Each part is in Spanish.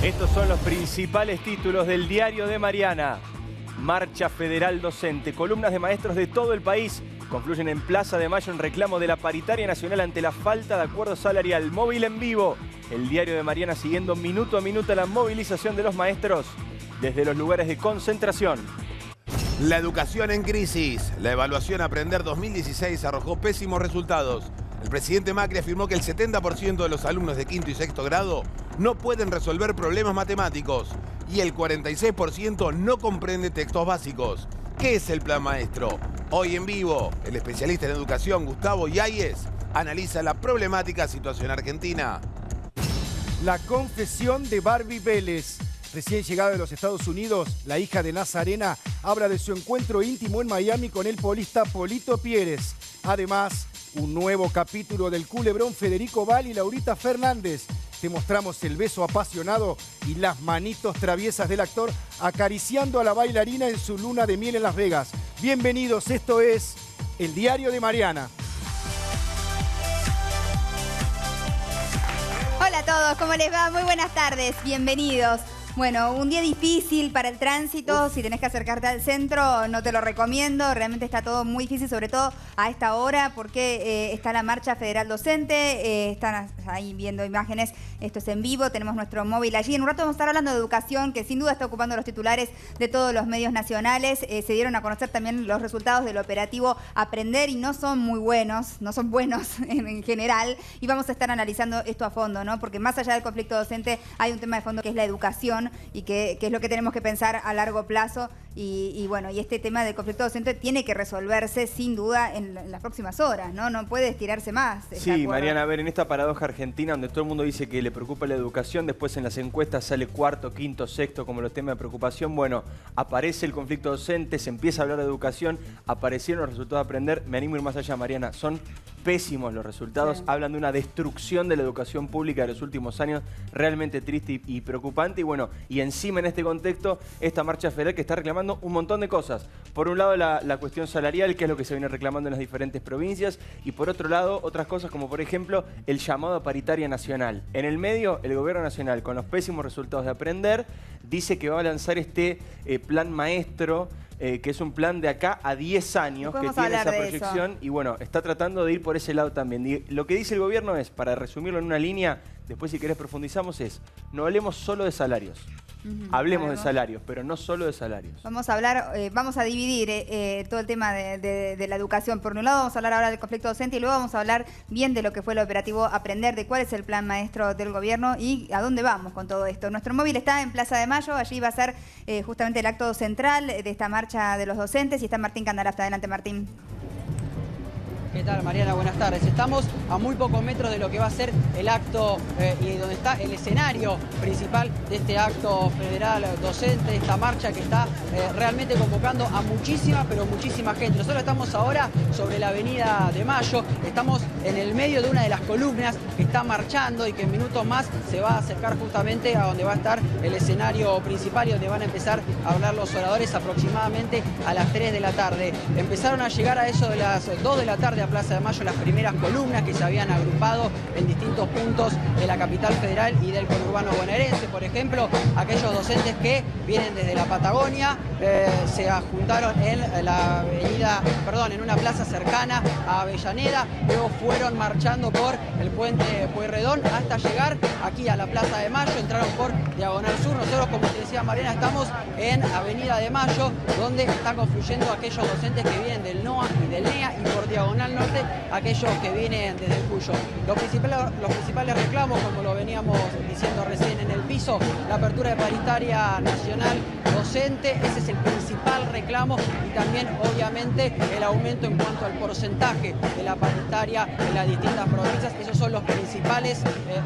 Estos son los principales títulos del Diario de Mariana. Marcha federal docente. Columnas de maestros de todo el país confluyen en Plaza de Mayo en reclamo de la paritaria nacional ante la falta de acuerdo salarial. Móvil en vivo. El Diario de Mariana siguiendo minuto a minuto la movilización de los maestros desde los lugares de concentración. La educación en crisis. La evaluación Aprender 2016 arrojó pésimos resultados. El presidente Macri afirmó que el 70% de los alumnos de quinto y sexto grado no pueden resolver problemas matemáticos y el 46% no comprende textos básicos. ¿Qué es el Plan Maestro? Hoy en vivo, el especialista en educación Gustavo Yáñez analiza la problemática situación argentina. La confesión de Barbie Vélez. Recién llegada de los Estados Unidos, la hija de Nazarena habla de su encuentro íntimo en Miami con el polista Polito Pieres. Además, un nuevo capítulo del culebrón Federico Val y Laurita Fernández. Te mostramos el beso apasionado y las manitos traviesas del actor acariciando a la bailarina en su luna de miel en Las Vegas. Bienvenidos, esto es El Diario de Mariana. Hola a todos, ¿cómo les va? Muy buenas tardes, bienvenidos. Bueno, un día difícil para el tránsito. Si tenés que acercarte al centro, no te lo recomiendo. Realmente está todo muy difícil, sobre todo a esta hora, porque está la marcha federal docente. Están ahí viendo imágenes. Esto es en vivo. Tenemos nuestro móvil allí. En un rato vamos a estar hablando de educación, que sin duda está ocupando los titulares de todos los medios nacionales. Se dieron a conocer también los resultados del operativo Aprender y no son muy buenos, no son buenos en general. Y vamos a estar analizando esto a fondo, ¿no? Porque más allá del conflicto docente hay un tema de fondo que es la educación y que es lo que tenemos que pensar a largo plazo. Y bueno, y este tema del conflicto docente tiene que resolverse sin duda en las próximas horas, ¿no? No puede estirarse más. Sí, Mariana, a ver, en esta paradoja argentina donde todo el mundo dice que le preocupa la educación, después en las encuestas sale cuarto, quinto, sexto como los temas de preocupación. Bueno, aparece el conflicto docente, se empieza a hablar de educación, aparecieron los resultados de Aprender. Me animo a ir más allá, Mariana, son pésimos los resultados. Sí. Hablan de una destrucción de la educación pública de los últimos años, realmente triste y preocupante. Y bueno, y encima en este contexto, esta marcha federal que está reclamando un montón de cosas. Por un lado, la cuestión salarial, que es lo que se viene reclamando en las diferentes provincias, y por otro lado, otras cosas como, por ejemplo, el llamado a paritaria nacional. En el medio, el gobierno nacional, con los pésimos resultados de Aprender, dice que va a lanzar este plan maestro, que es un plan de acá a 10 años, que tiene esa proyección, y bueno, está tratando de ir por ese lado también. Y lo que dice el gobierno es, para resumirlo en una línea, después si querés profundizamos, es, no hablemos solo de salarios. Hablemos de salarios, pero no solo de salarios. Vamos a hablar, vamos a dividir todo el tema de la educación. Por un lado vamos a hablar ahora del conflicto docente y luego vamos a hablar bien de lo que fue el operativo Aprender, de cuál es el plan maestro del gobierno y a dónde vamos con todo esto. Nuestro móvil está en Plaza de Mayo, allí va a ser justamente el acto central de esta marcha de los docentes y está Martín Candarafta. Adelante, Martín. ¿Qué tal, Mariana? Buenas tardes. Estamos a muy pocos metros de lo que va a ser el acto y donde está el escenario principal de este acto federal docente, esta marcha que está realmente convocando a muchísima, pero muchísima gente. Nosotros estamos ahora sobre la Avenida de Mayo, estamos en el medio de una de las columnas que está marchando y que en minutos más se va a acercar justamente a donde va a estar el escenario principal y donde van a empezar a hablar los oradores aproximadamente a las 3 de la tarde. Empezaron a llegar a eso de las 2 de la tarde a Plaza de Mayo las primeras columnas que se habían agrupado en distintos puntos de la capital federal y del conurbano bonaerense. Por ejemplo, aquellos docentes que vienen desde la Patagonia se juntaron en la avenida, en una plaza cercana a Avellaneda, luego fueron marchando por el puente Pueyrredón hasta llegar aquí a la Plaza de Mayo, entraron por Diagonal Sur. Nosotros, como te decía Mariana, estamos en Avenida de Mayo, donde están confluyendo aquellos docentes que vienen del NOA y del NEA y por Diagonal Norte aquellos que vienen desde el Cuyo. Los principales reclamos, como lo veníamos diciendo recién en el piso, la apertura de paritaria nacional docente, ese es el principal reclamo y también obviamente el aumento en cuanto al porcentaje de la paritaria en las distintas provincias. Esos son los principales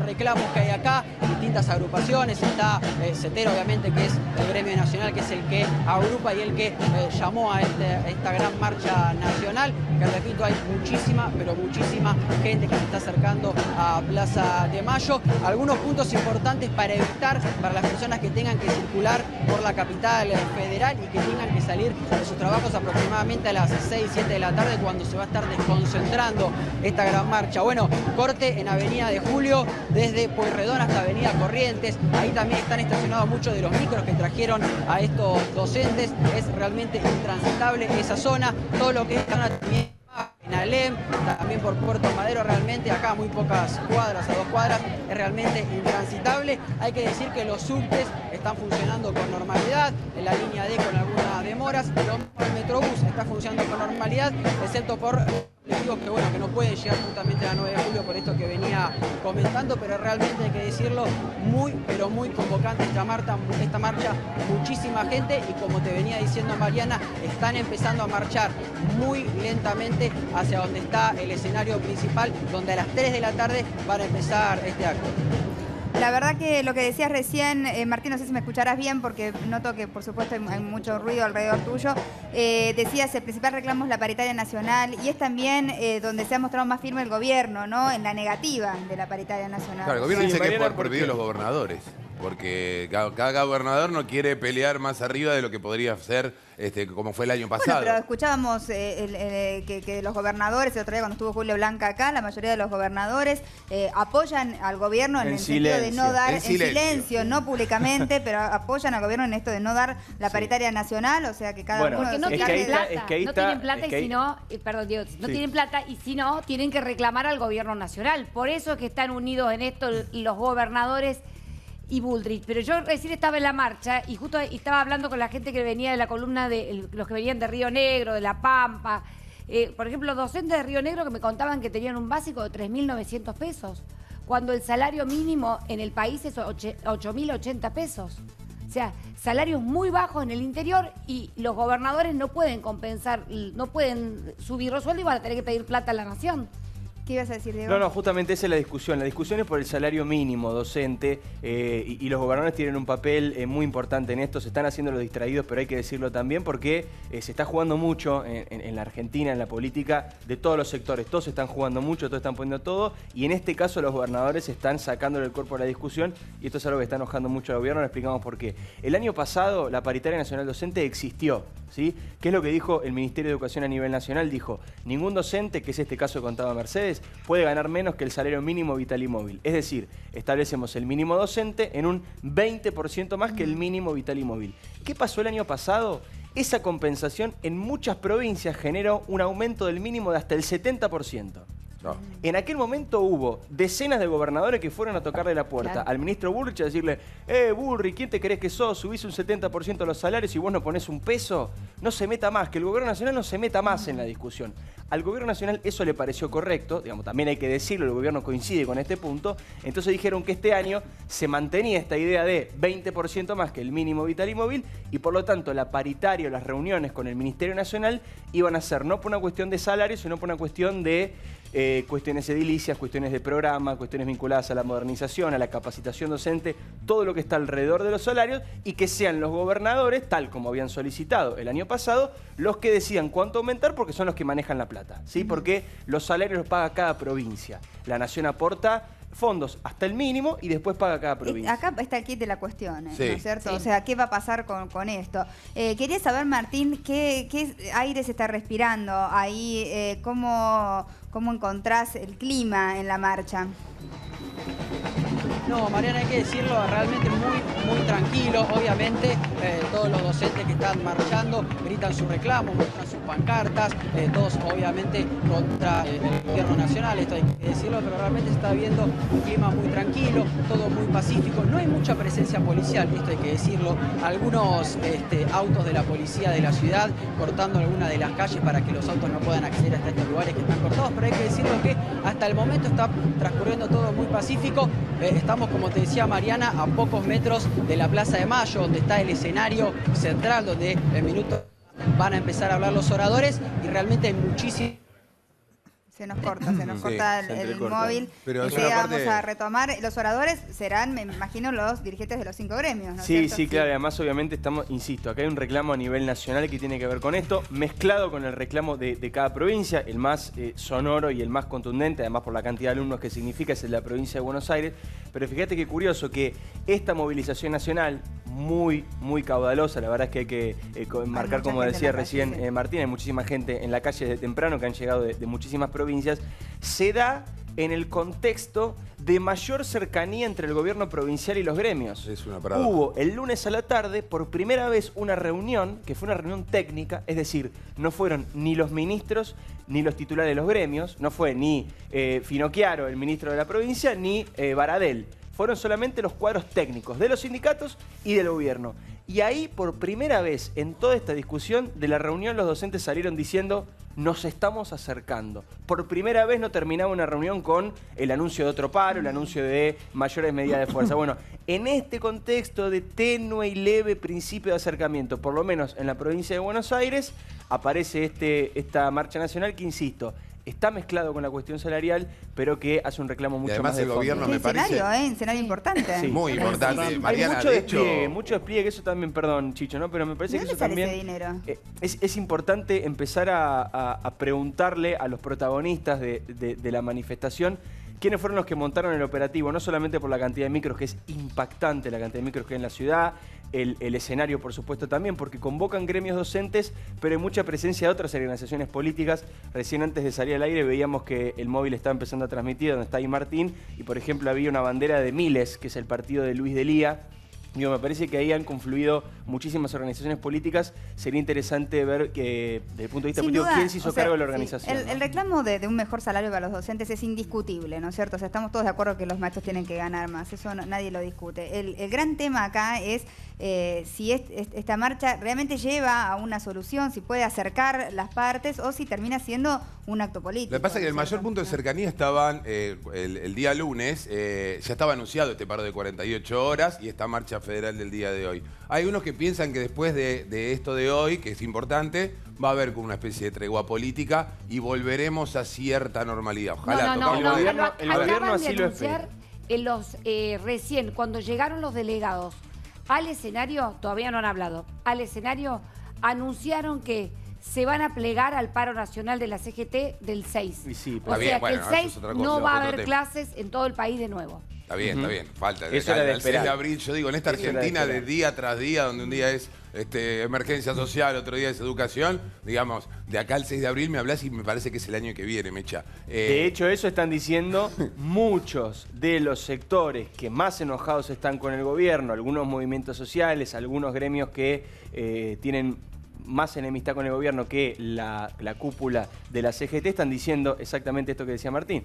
reclamos que hay acá, distintas agrupaciones, está CETER obviamente, que es el gremio nacional, que es el que agrupa y el que llamó a esta gran marcha nacional, que repito, hay muchísima, pero muchísima gente que se está acercando a Plaza de Mayo. Algunos puntos importantes para evitar, para las personas que tengan que circular por la capital federal y que tengan que salir de sus trabajos aproximadamente a las 6, 7 de la tarde, cuando se va a estar desconcentrando esta gran marcha. Bueno, corte en Avenida de Julio, desde Pueyrredón hasta Avenida Corrientes. Ahí también están estacionados muchos de los micros que trajeron a estos docentes. Es realmente intransitable esa zona. Todo lo que es también en Alem, también por Puerto Madero, realmente acá a muy pocas cuadras, a 2 cuadras, es realmente intransitable. Hay que decir que los subtes están funcionando con normalidad, en la línea D con algunas demoras, pero el Metrobús está funcionando con normalidad, excepto por colectivos que, bueno, que no pueden llegar justamente a la 9 de julio por esto que venía comentando, pero realmente hay que decirlo, muy, pero muy convocante esta marcha, muchísima gente, y como te venía diciendo Mariana, están empezando a marchar muy lentamente hacia donde está el escenario principal, donde a las 3 de la tarde van a empezar este acto. La verdad que lo que decías recién, Martín, no sé si me escucharás bien porque noto que por supuesto hay mucho ruido alrededor tuyo. Decías, el principal reclamo es la paritaria nacional y es también donde se ha mostrado más firme el gobierno, ¿no? En la negativa de la paritaria nacional. Claro, el gobierno dice que es por ¿por pedido qué? de los gobernadores. Porque cada gobernador no quiere pelear más arriba de lo que podría ser como fue el año pasado. Bueno, pero escuchábamos que los gobernadores, el otro día cuando estuvo Julio Blanca acá, la mayoría de los gobernadores apoyan al gobierno en el sentido de no dar, en silencio, no públicamente, pero apoyan al gobierno en esto de no dar la paritaria nacional, o sea que cada uno... Porque no se tienen encargue plata, de- no tienen plata y si no, perdón, Diego, no Sí. tienen plata y si no, tienen que reclamar al gobierno nacional. Por eso es que están unidos en esto los gobernadores y Bullrich. Pero yo recién estaba en la marcha y justo estaba hablando con la gente que venía de la columna de los que venían de Río Negro, de La Pampa. Por ejemplo, docentes de Río Negro que me contaban que tenían un básico de 3.900 pesos, cuando el salario mínimo en el país es 8.080 pesos. O sea, salarios muy bajos en el interior y los gobernadores no pueden compensar, no pueden subir los sueldos y van a tener que pedir plata a la nación. ¿Qué ibas a decir, Diego? No, justamente esa es la discusión. La discusión es por el salario mínimo docente y los gobernadores tienen un papel muy importante en esto. Se están haciendo los distraídos, pero hay que decirlo también porque se está jugando mucho en la Argentina, en la política, de todos los sectores. Todos están jugando mucho, todos están poniendo todo y en este caso los gobernadores están sacándole el cuerpo a la discusión y esto es algo que está enojando mucho al gobierno. Le explicamos por qué. El año pasado la paritaria nacional docente existió, ¿sí? ¿Qué es lo que dijo el Ministerio de Educación a nivel nacional? Dijo, ningún docente, que es este caso que contaba Mercedes, puede ganar menos que el salario mínimo vital y móvil. Es decir, establecemos el mínimo docente en un 20% más que el mínimo vital y móvil. ¿Qué pasó el año pasado? Esa compensación en muchas provincias generó un aumento del mínimo de hasta el 70%. No. En aquel momento hubo decenas de gobernadores que fueron a tocarle la puerta al ministro Bullrich a decirle, Bullrich, ¿quién te crees que sos? Subís un 70% los salarios y vos no ponés un peso. No se meta más, que el gobierno nacional no se meta más en la discusión. Al gobierno nacional eso le pareció correcto, digamos, también hay que decirlo, el gobierno coincide con este punto. Entonces dijeron que este año se mantenía esta idea de 20% más que el mínimo vital y móvil y por lo tanto la paritaria o las reuniones con el Ministerio Nacional iban a ser no por una cuestión de salario, sino por una cuestión de cuestiones edilicias, cuestiones de programa, cuestiones vinculadas a la modernización, a la capacitación docente, todo lo que está alrededor de los salarios y que sean los gobernadores, tal como habían solicitado el año pasado, los que decidan cuánto aumentar porque son los que manejan la plata, ¿sí? Porque los salarios los paga cada provincia. La nación aporta fondos hasta el mínimo y después paga cada provincia. Acá está el kit de la cuestión, Sí. ¿no es cierto? Sí. O sea, ¿qué va a pasar con esto? Quería saber, Martín, ¿qué aire se está respirando ahí? ¿Cómo encontrás el clima en la marcha? No, Mariana, hay que decirlo, realmente muy tranquilo. Obviamente, todos los docentes que están marchando gritan sus reclamos, muestran sus pancartas, todos obviamente contra el gobierno nacional, esto hay que decirlo, pero realmente se está viendo un clima muy tranquilo, todo muy pacífico. No hay mucha presencia policial, esto hay que decirlo. Algunos autos de la policía de la ciudad cortando algunas de las calles para que los autos no puedan acceder hasta estos lugares que están cortados, pero hay que decirlo que hasta el momento está transcurriendo todo muy pacífico. Estamos, como te decía Mariana, a pocos metros de la Plaza de Mayo, donde está el escenario central, donde en minutos van a empezar a hablar los oradores y realmente hay muchísimo... Se nos corta Sí, se el entrecorta. móvil. Pero es Enseguida una vamos parte- a retomar. Los oradores serán, me imagino, los dirigentes de los 5 gremios, ¿no es Sí, cierto? sí, claro. Además, obviamente, estamos, insisto, acá hay un reclamo a nivel nacional que tiene que ver con esto, mezclado con el reclamo de cada provincia. El más sonoro y el más contundente, además por la cantidad de alumnos que significa, es el de la provincia de Buenos Aires. Pero fíjate qué curioso que esta movilización nacional, muy caudalosa, la verdad es que hay que marcar, mucha como gente en decía la calle, recién sí. Martín, hay muchísima gente en la calle desde temprano que han llegado de muchísimas provincias, se da en el contexto de mayor cercanía entre el gobierno provincial y los gremios. Es una paradoja. Hubo el lunes a la tarde, por primera vez, una reunión, que fue una reunión técnica, es decir, no fueron ni los ministros ni los titulares de los gremios, no fue ni Finocchiaro, el ministro de la provincia, ni Baradel. Fueron solamente los cuadros técnicos de los sindicatos y del gobierno. Y ahí, por primera vez en toda esta discusión de la reunión, los docentes salieron diciendo: nos estamos acercando. Por primera vez no terminaba una reunión con el anuncio de otro paro, el anuncio de mayores medidas de fuerza. Bueno, en este contexto de tenue y leve principio de acercamiento, por lo menos en la provincia de Buenos Aires, aparece esta marcha nacional que, insisto, está mezclado con la cuestión salarial, pero que hace un reclamo mucho más de el fondo. gobierno me parece... escenario importante. Sí. Muy importante, Mariana, Hay de mucho despliegue, eso también, perdón, Chicho, ¿no? Pero me parece ¿De que dónde eso sale también ese dinero? Es importante empezar a preguntarle a los protagonistas de la manifestación quiénes fueron los que montaron el operativo, no solamente por la cantidad de micros, que es impactante la cantidad de micros que hay en la ciudad, el escenario, por supuesto, también, porque convocan gremios docentes, pero hay mucha presencia de otras organizaciones políticas. Recién antes de salir al aire veíamos que el móvil está empezando a transmitir, donde está ahí Martín, y por ejemplo había una bandera de Miles, que es el partido de Luis Delía. Digo, me parece que ahí han confluido muchísimas organizaciones políticas. Sería interesante ver que, desde el punto de vista Sin político, duda, quién se hizo cargo de la sí, organización. el reclamo de un mejor salario para los docentes es indiscutible, ¿no es cierto? O sea, estamos todos de acuerdo que los maestros tienen que ganar más, eso nadie lo discute. El gran tema acá es si esta marcha realmente lleva a una solución, si puede acercar las partes o si termina siendo un acto político. Lo que pasa es que el ¿no es mayor cierto? punto de cercanía estaban el día lunes, ya estaba anunciado este paro de 48 horas y esta marcha federal del día de hoy. Hay unos que piensan que después de esto de hoy, que es importante, va a haber como una especie de tregua política y volveremos a cierta normalidad. Ojalá. no, el gobierno acaban así de lo anunciar recién, cuando llegaron los delegados al escenario, todavía no han hablado, al escenario anunciaron que se van a plegar al paro nacional de la CGT del 6. Y sí, o sea bien, que bueno, el eso 6 es otra cosa, no va a otro haber tema. clases en todo el país de nuevo. Está bien, está bien. Falta. Eso era de el 6 de esperar. abril, yo digo, en esta Eso era de Argentina de esperar. día tras día, donde un día es emergencia social, otro día es educación, digamos, de acá al 6 de abril me hablas y me parece que es el año que viene, Mecha. De hecho, eso están diciendo muchos de los sectores que más enojados están con el gobierno, algunos movimientos sociales, algunos gremios que tienen más enemistad con el gobierno que la cúpula de la CGT, están diciendo exactamente esto que decía Martín.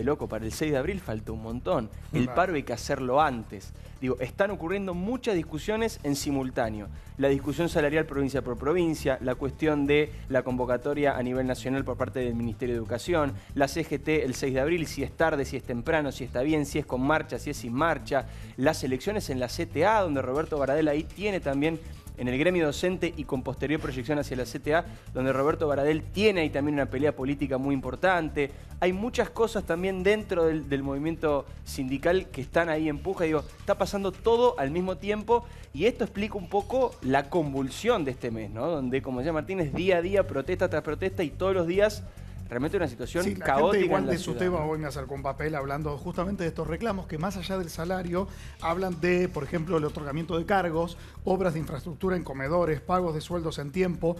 Loco, para el 6 de abril falta un montón. El paro hay que hacerlo antes. Digo, están ocurriendo muchas discusiones en simultáneo. La discusión salarial provincia por provincia, la cuestión de la convocatoria a nivel nacional por parte del Ministerio de Educación, la CGT el 6 de abril, si es tarde, si es temprano, si está bien, si es con marcha, si es sin marcha, las elecciones en la CTA, donde Roberto Baradel ahí tiene también en el gremio docente y con posterior proyección hacia la CTA, donde Roberto Baradel tiene ahí también una pelea política muy importante. Hay muchas cosas también dentro del movimiento sindical que están ahí en puja. Digo, está pasando todo al mismo tiempo y esto explica un poco la convulsión de este mes, ¿no? Donde, como decía Martínez, día a día, protesta tras protesta y todos los días realmente una situación Sí, la caótica gente igual en la de su ciudad, tema ¿no? hoy me acercó un papel hablando justamente de estos reclamos que más allá del salario hablan de, por ejemplo, el otorgamiento de cargos, obras de infraestructura en comedores, pagos de sueldos en tiempo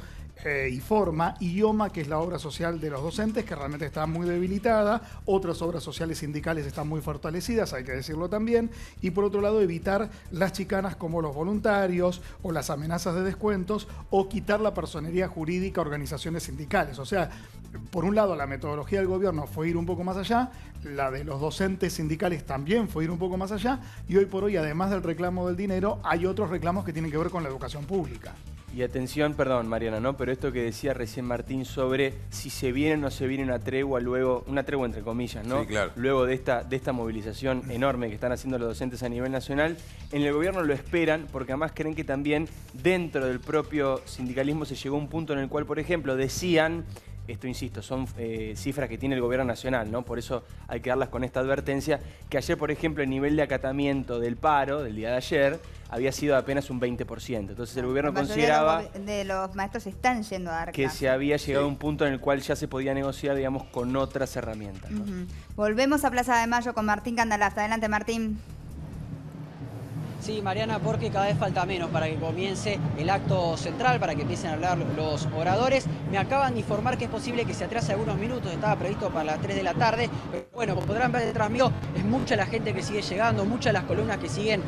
y forma, IOMA, que es la obra social de los docentes, que realmente está muy debilitada, otras obras sociales sindicales están muy fortalecidas, hay que decirlo también, y por otro lado evitar las chicanas como los voluntarios o las amenazas de descuentos o quitar la personería jurídica a organizaciones sindicales. O sea, por un lado la metodología del gobierno fue ir un poco más allá, la de los docentes sindicales también fue ir un poco más allá, y hoy por hoy, además del reclamo del dinero, hay otros reclamos que tienen que ver con la educación pública. Y atención, perdón Mariana, ¿no? Pero esto que decía recién Martín sobre si se viene o no se viene una tregua luego, una tregua entre comillas, ¿no? Sí, claro. Luego de esta movilización enorme que están haciendo los docentes a nivel nacional, en el gobierno lo esperan porque además creen que también dentro del propio sindicalismo se llegó a un punto en el cual, por ejemplo, decían... Esto, insisto, son cifras que tiene el gobierno nacional, ¿no? Por eso hay que darlas con esta advertencia, que ayer, por ejemplo, el nivel de acatamiento del paro, del día de ayer, había sido apenas un 20%. Entonces el gobierno La mayoría consideraba de los maestros están yendo a dar que clases. se había llegado a un punto en el cual ya se podía negociar, digamos, con otras herramientas, ¿no? Volvemos a Plaza de Mayo con Martín Candalás. Adelante, Martín. Sí, Mariana, porque cada vez falta menos para que comience el acto central, para que empiecen a hablar los oradores. Me acaban de informar que es posible que se atrase algunos minutos, estaba previsto para las 3 de la tarde. Pero bueno, como podrán ver detrás mío, es mucha la gente que sigue llegando, muchas las columnas que siguen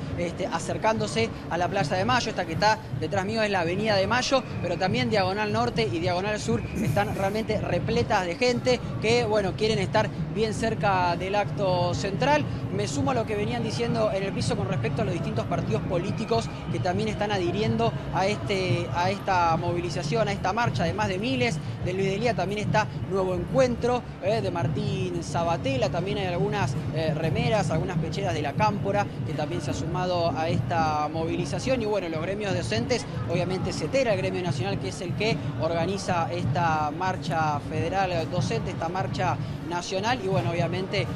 acercándose a la Plaza de Mayo. Esta que está detrás mío es la Avenida de Mayo, pero también Diagonal Norte y Diagonal Sur están realmente repletas de gente que, bueno, quieren estar bien cerca del acto central. Me sumo a lo que venían diciendo en el piso con respecto a los distintos partidos políticos que también están adhiriendo a esta movilización, a esta marcha de más de miles. De Luis Delía también está Nuevo Encuentro, de Martín Sabatella, también hay algunas remeras, algunas pecheras de la Cámpora que también se ha sumado a esta movilización. Y bueno, los gremios docentes, obviamente CETERA, el gremio nacional, que es el que organiza esta marcha federal docente, esta marcha nacional, y bueno, obviamente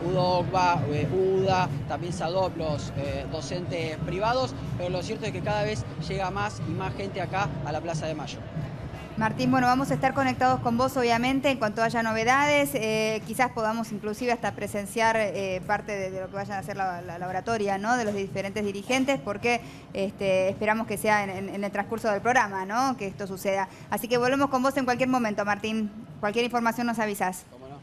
UDOCBA, UDA, también SADOP, los docentes privados, pero lo cierto es que cada vez llega más y más gente acá a la Plaza de Mayo. Martín, bueno, vamos a estar conectados con vos, obviamente, en cuanto haya novedades. Quizás podamos inclusive hasta presenciar parte de lo que vayan a hacer la oratoria, ¿no?, de los diferentes dirigentes, porque esperamos que sea en el transcurso del programa, ¿no?, que esto suceda. Así que volvemos con vos en cualquier momento, Martín. Cualquier información nos avisás. ¿Cómo no?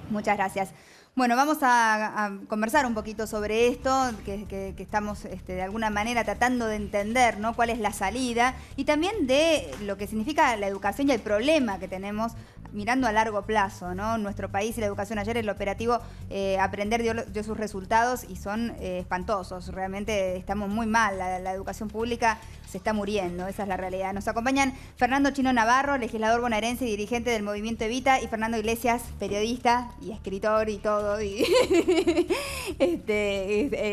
Muchas gracias. Bueno, vamos a conversar un poquito sobre esto, que estamos de alguna manera tratando de entender, ¿no?, cuál es la salida, y también de lo que significa la educación y el problema que tenemos mirando a largo plazo, ¿no? Nuestro país y la educación, ayer el operativo Aprender dio sus resultados y son espantosos. Realmente estamos muy mal, la educación pública se está muriendo, esa es la realidad. Nos acompañan Fernando Chino Navarro, legislador bonaerense y dirigente del Movimiento Evita, y Fernando Iglesias, periodista y escritor y todo. Y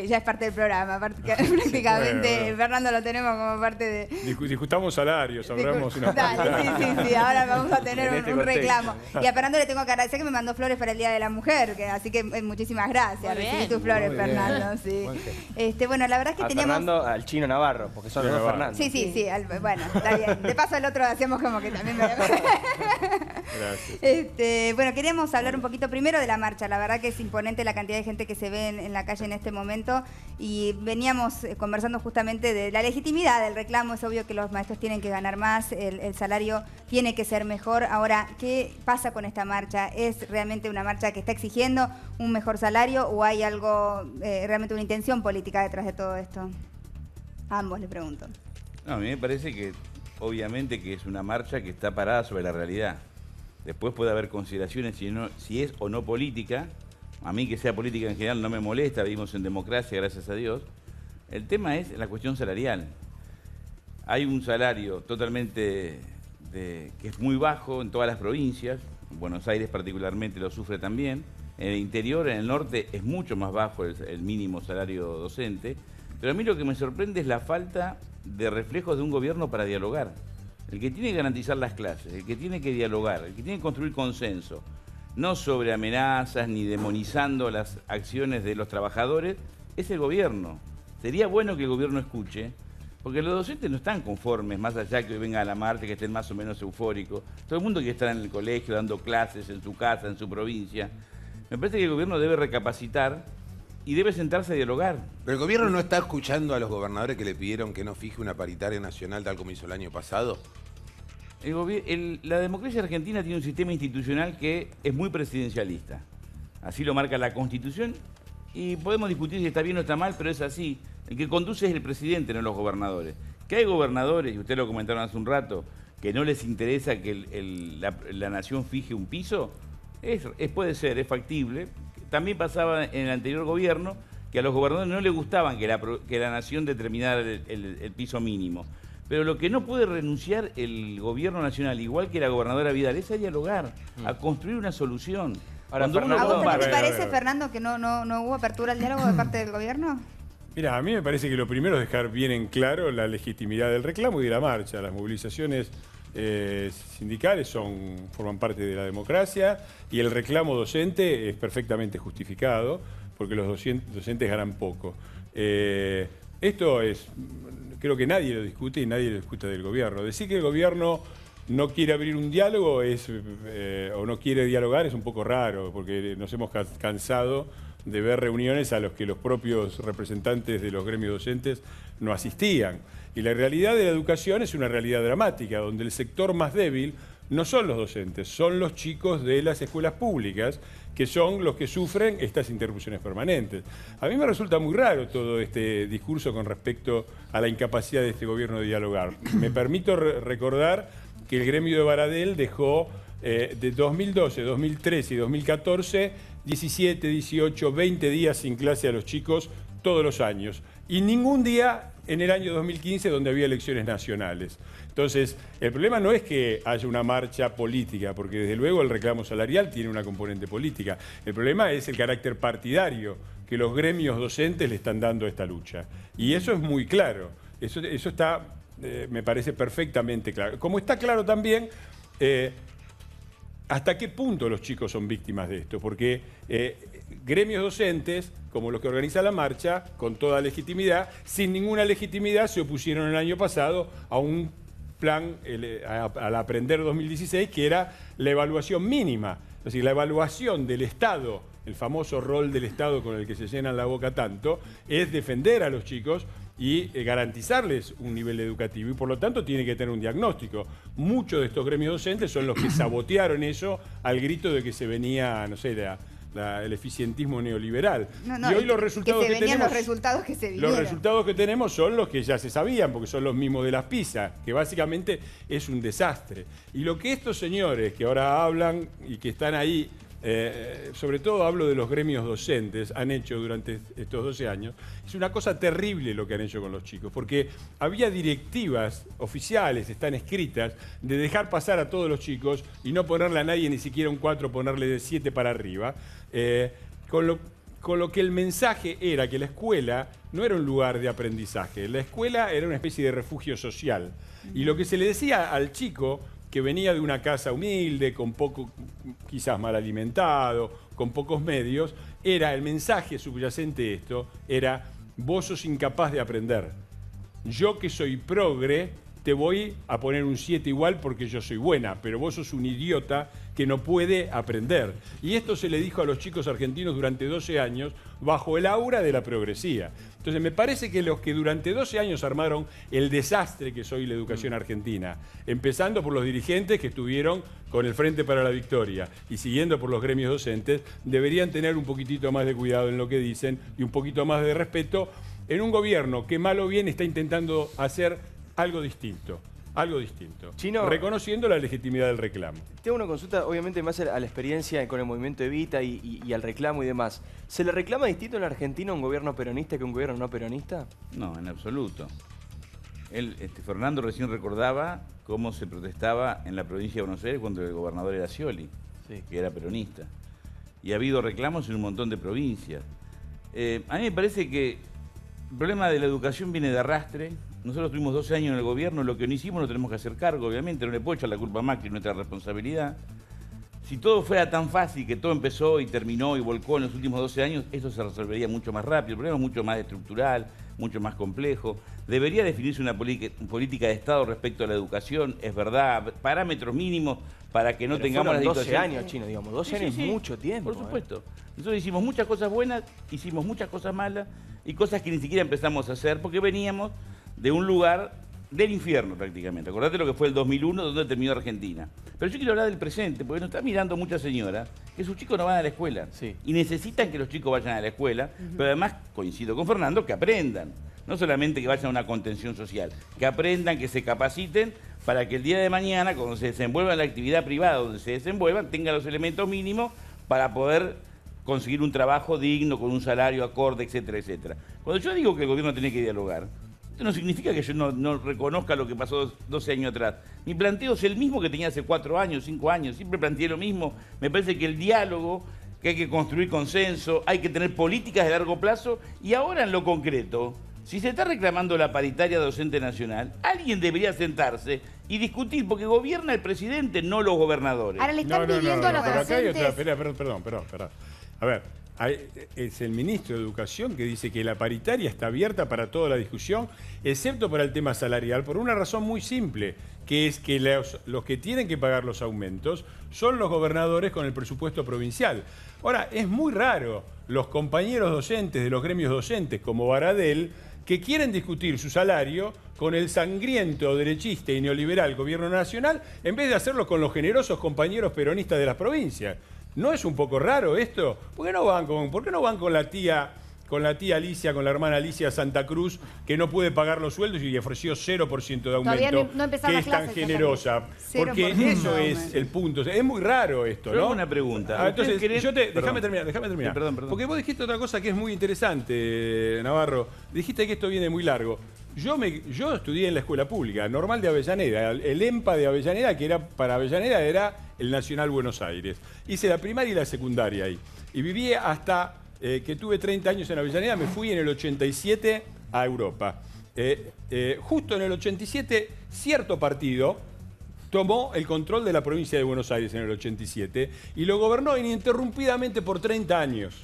ya es parte del programa, prácticamente. Bueno. Fernando lo tenemos como parte de... Discutamos salarios, hablamos una Dale, sí, ahora vamos a tener En este un contexto. reclamo. Y a Fernando le tengo que agradecer que me mandó flores para el Día de la Mujer, así que muchísimas gracias. Muy Recibí bien. tus flores, Muy Fernando. Sí. Bueno, la verdad es que A teníamos... Fernando, al Chino Navarro, porque son los dos Navarro. Fernando. Sí, bueno, está bien. De paso el otro hacemos como que también... Gracias. Bueno, queríamos hablar un poquito primero de la marcha. La verdad que es imponente la cantidad de gente que se ve en la calle en este momento, y veníamos conversando justamente de la legitimidad del reclamo. Es obvio que los maestros tienen que ganar más, el salario tiene que ser mejor. Ahora, ¿qué pasa con esta marcha? ¿Es realmente una marcha que está exigiendo un mejor salario o hay algo, realmente una intención política detrás de todo esto? A ambos le pregunto. No, a mí me parece que obviamente que es una marcha que está parada sobre la realidad. Después puede haber consideraciones si es o no política. A mí que sea política en general no me molesta, vivimos en democracia, gracias a Dios. El tema es la cuestión salarial. Hay un salario totalmente que es muy bajo en todas las provincias. Buenos Aires particularmente lo sufre también. En el interior, en el norte, es mucho más bajo el mínimo salario docente. Pero a mí lo que me sorprende es la falta de reflejos de un gobierno para dialogar. El que tiene que garantizar las clases, el que tiene que dialogar, el que tiene que construir consenso, no sobre amenazas ni demonizando las acciones de los trabajadores, es el gobierno. Sería bueno que el gobierno escuche, porque los docentes no están conformes, más allá que hoy venga a la marcha, que estén más o menos eufóricos. Todo el mundo quiere estar en el colegio, dando clases en su casa, en su provincia. Me parece que el gobierno debe recapacitar y debe sentarse a dialogar. Pero el gobierno no está escuchando a los gobernadores que le pidieron que no fije una paritaria nacional tal como hizo el año pasado. La democracia argentina tiene un sistema institucional que es muy presidencialista. Así lo marca la Constitución y podemos discutir si está bien o está mal, pero es así. El que conduce es el presidente, no los gobernadores. Que hay gobernadores, y ustedes lo comentaron hace un rato, que no les interesa que la nación fije un piso, puede ser, es factible. También pasaba en el anterior gobierno que a los gobernadores no les gustaban que la nación determinara el piso mínimo. Pero lo que no puede renunciar el gobierno nacional, igual que la gobernadora Vidal, es a dialogar, a construir una solución. Ahora, Cuando uno ¿A vos no compara- te parece, Fernando, que no hubo apertura al diálogo de parte del gobierno? Mira, a mí me parece que lo primero es dejar bien en claro la legitimidad del reclamo y de la marcha. Las movilizaciones sindicales forman parte de la democracia y el reclamo docente es perfectamente justificado porque los docentes ganan poco. Esto creo que nadie lo discute y nadie lo discute del gobierno. Decir que el gobierno no quiere abrir un diálogo o no quiere dialogar es un poco raro, porque nos hemos cansado de ver reuniones a las que los propios representantes de los gremios docentes no asistían. Y la realidad de la educación es una realidad dramática, donde el sector más débil no son los docentes, son los chicos de las escuelas públicas, que son los que sufren estas interrupciones permanentes. A mí me resulta muy raro todo este discurso con respecto a la incapacidad de este gobierno de dialogar. Me permito recordar que el gremio de Baradel dejó de 2012, 2013 y 2014 17, 18, 20 días sin clase a los chicos todos los años. Y ningún día en el año 2015 donde había elecciones nacionales. Entonces, el problema no es que haya una marcha política, porque desde luego el reclamo salarial tiene una componente política. El problema es el carácter partidario que los gremios docentes le están dando a esta lucha. Y eso es muy claro. Eso está, me parece perfectamente claro. Como está claro también hasta qué punto los chicos son víctimas de esto, porque gremios docentes, como los que organizan la marcha, con toda legitimidad, sin ninguna legitimidad, se opusieron el año pasado a un plan, al Aprender 2016, que era la evaluación mínima, es decir, la evaluación del Estado, el famoso rol del Estado con el que se llenan la boca tanto, es defender a los chicos y garantizarles un nivel educativo, y por lo tanto tiene que tener un diagnóstico. Muchos de estos gremios docentes son los que sabotearon eso al grito de que se venía, no sé, el eficientismo neoliberal. Y hoy los resultados que tenemos, los resultados que se vinieron. Los resultados que tenemos son los que ya se sabían, porque son los mismos de las PISA, que básicamente es un desastre. Y lo que estos señores que ahora hablan y que están ahí, sobre todo hablo de los gremios docentes, han hecho durante estos 12 años, es una cosa terrible lo que han hecho con los chicos, porque había directivas oficiales, están escritas, de dejar pasar a todos los chicos y no ponerle a nadie ni siquiera un 4, ponerle de 7 para arriba, con lo que el mensaje era que la escuela no era un lugar de aprendizaje, la escuela era una especie de refugio social. Y lo que se le decía al chico, que venía de una casa humilde, con poco, quizás mal alimentado, con pocos medios, era el mensaje subyacente de esto, era: vos sos incapaz de aprender. Yo que soy progre, te voy a poner un 7 igual porque yo soy buena, pero vos sos un idiota que no puede aprender. Y esto se le dijo a los chicos argentinos durante 12 años bajo el aura de la progresía. Entonces me parece que los que durante 12 años armaron el desastre que es hoy la educación argentina, empezando por los dirigentes que estuvieron con el Frente para la Victoria y siguiendo por los gremios docentes, deberían tener un poquitito más de cuidado en lo que dicen y un poquito más de respeto en un gobierno que mal o bien está intentando hacer algo distinto. Algo distinto, Chino, reconociendo la legitimidad del reclamo. Tengo una consulta, obviamente, más a la experiencia con el movimiento Evita y al reclamo y demás. ¿Se le reclama distinto en la Argentina a un gobierno peronista que a un gobierno no peronista? No, en absoluto. Fernando recién recordaba cómo se protestaba en la provincia de Buenos Aires cuando el gobernador era Scioli, sí, que era peronista. Y ha habido reclamos en un montón de provincias. A mí me parece que el problema de la educación viene de arrastre. Nosotros tuvimos 12 años en el gobierno, lo que no hicimos lo tenemos que hacer cargo, obviamente, no le puedo echar la culpa a Macri, nuestra responsabilidad. Si todo fuera tan fácil, que todo empezó y terminó y volcó en los últimos 12 años, eso se resolvería mucho más rápido. El problema es mucho más estructural, mucho más complejo. Debería definirse una política de Estado respecto a la educación, es verdad, parámetros mínimos para que no tengamos la situación. 12 años, Chino, digamos, 12 años es mucho tiempo. Por supuesto. Nosotros hicimos muchas cosas buenas, hicimos muchas cosas malas y cosas que ni siquiera empezamos a hacer porque veníamos de un lugar del infierno prácticamente. Acordate lo que fue el 2001, donde terminó Argentina. Pero yo quiero hablar del presente, porque nos está mirando mucha señora que sus chicos no van a la escuela. Sí. Y necesitan que los chicos vayan a la escuela, pero además, coincido con Fernando, que aprendan. No solamente que vayan a una contención social, que aprendan, que se capaciten, para que el día de mañana, cuando se desenvuelvan en la actividad privada donde se desenvuelvan, tengan los elementos mínimos para poder conseguir un trabajo digno, con un salario acorde, etcétera, etcétera. Cuando yo digo que el gobierno tiene que dialogar, esto no significa que yo no reconozca lo que pasó 12 años atrás. Mi planteo es el mismo que tenía hace 4 años, 5 años. Siempre planteé lo mismo. Me parece que el diálogo, que hay que construir consenso, hay que tener políticas de largo plazo. Y ahora en lo concreto, si se está reclamando la paritaria docente nacional, alguien debería sentarse y discutir, porque gobierna el presidente, no los gobernadores. Ahora le están pidiendo a los pero acá hay docentes... otra, perdón. A ver, es el ministro de Educación que dice que la paritaria está abierta para toda la discusión, excepto para el tema salarial, por una razón muy simple, que es que los que tienen que pagar los aumentos son los gobernadores con el presupuesto provincial. Ahora, es muy raro los compañeros docentes de los gremios docentes, como Baradel, que quieren discutir su salario con el sangriento, derechista y neoliberal gobierno nacional, en vez de hacerlo con los generosos compañeros peronistas de las provincias. ¿No es un poco raro esto? ¿Por qué no van con la tía Alicia, con la hermana Alicia Santa Cruz, que no puede pagar los sueldos y ofreció 0% de aumento, no que es tan generosa? Porque eso es el punto. Es muy raro esto, ¿no? Yo tengo una pregunta. Entonces, déjame terminar. Sí, perdón. Porque vos dijiste otra cosa que es muy interesante, Navarro. Dijiste que esto viene muy largo. Yo estudié en la escuela pública, Normal de Avellaneda. El EMPA de Avellaneda, que era para Avellaneda, era el Nacional Buenos Aires. Hice la primaria y la secundaria ahí. Y viví hasta que tuve 30 años en Avellaneda, me fui en el 87 a Europa. Justo en el 87, cierto partido tomó el control de la provincia de Buenos Aires en el 87 y lo gobernó ininterrumpidamente por 30 años.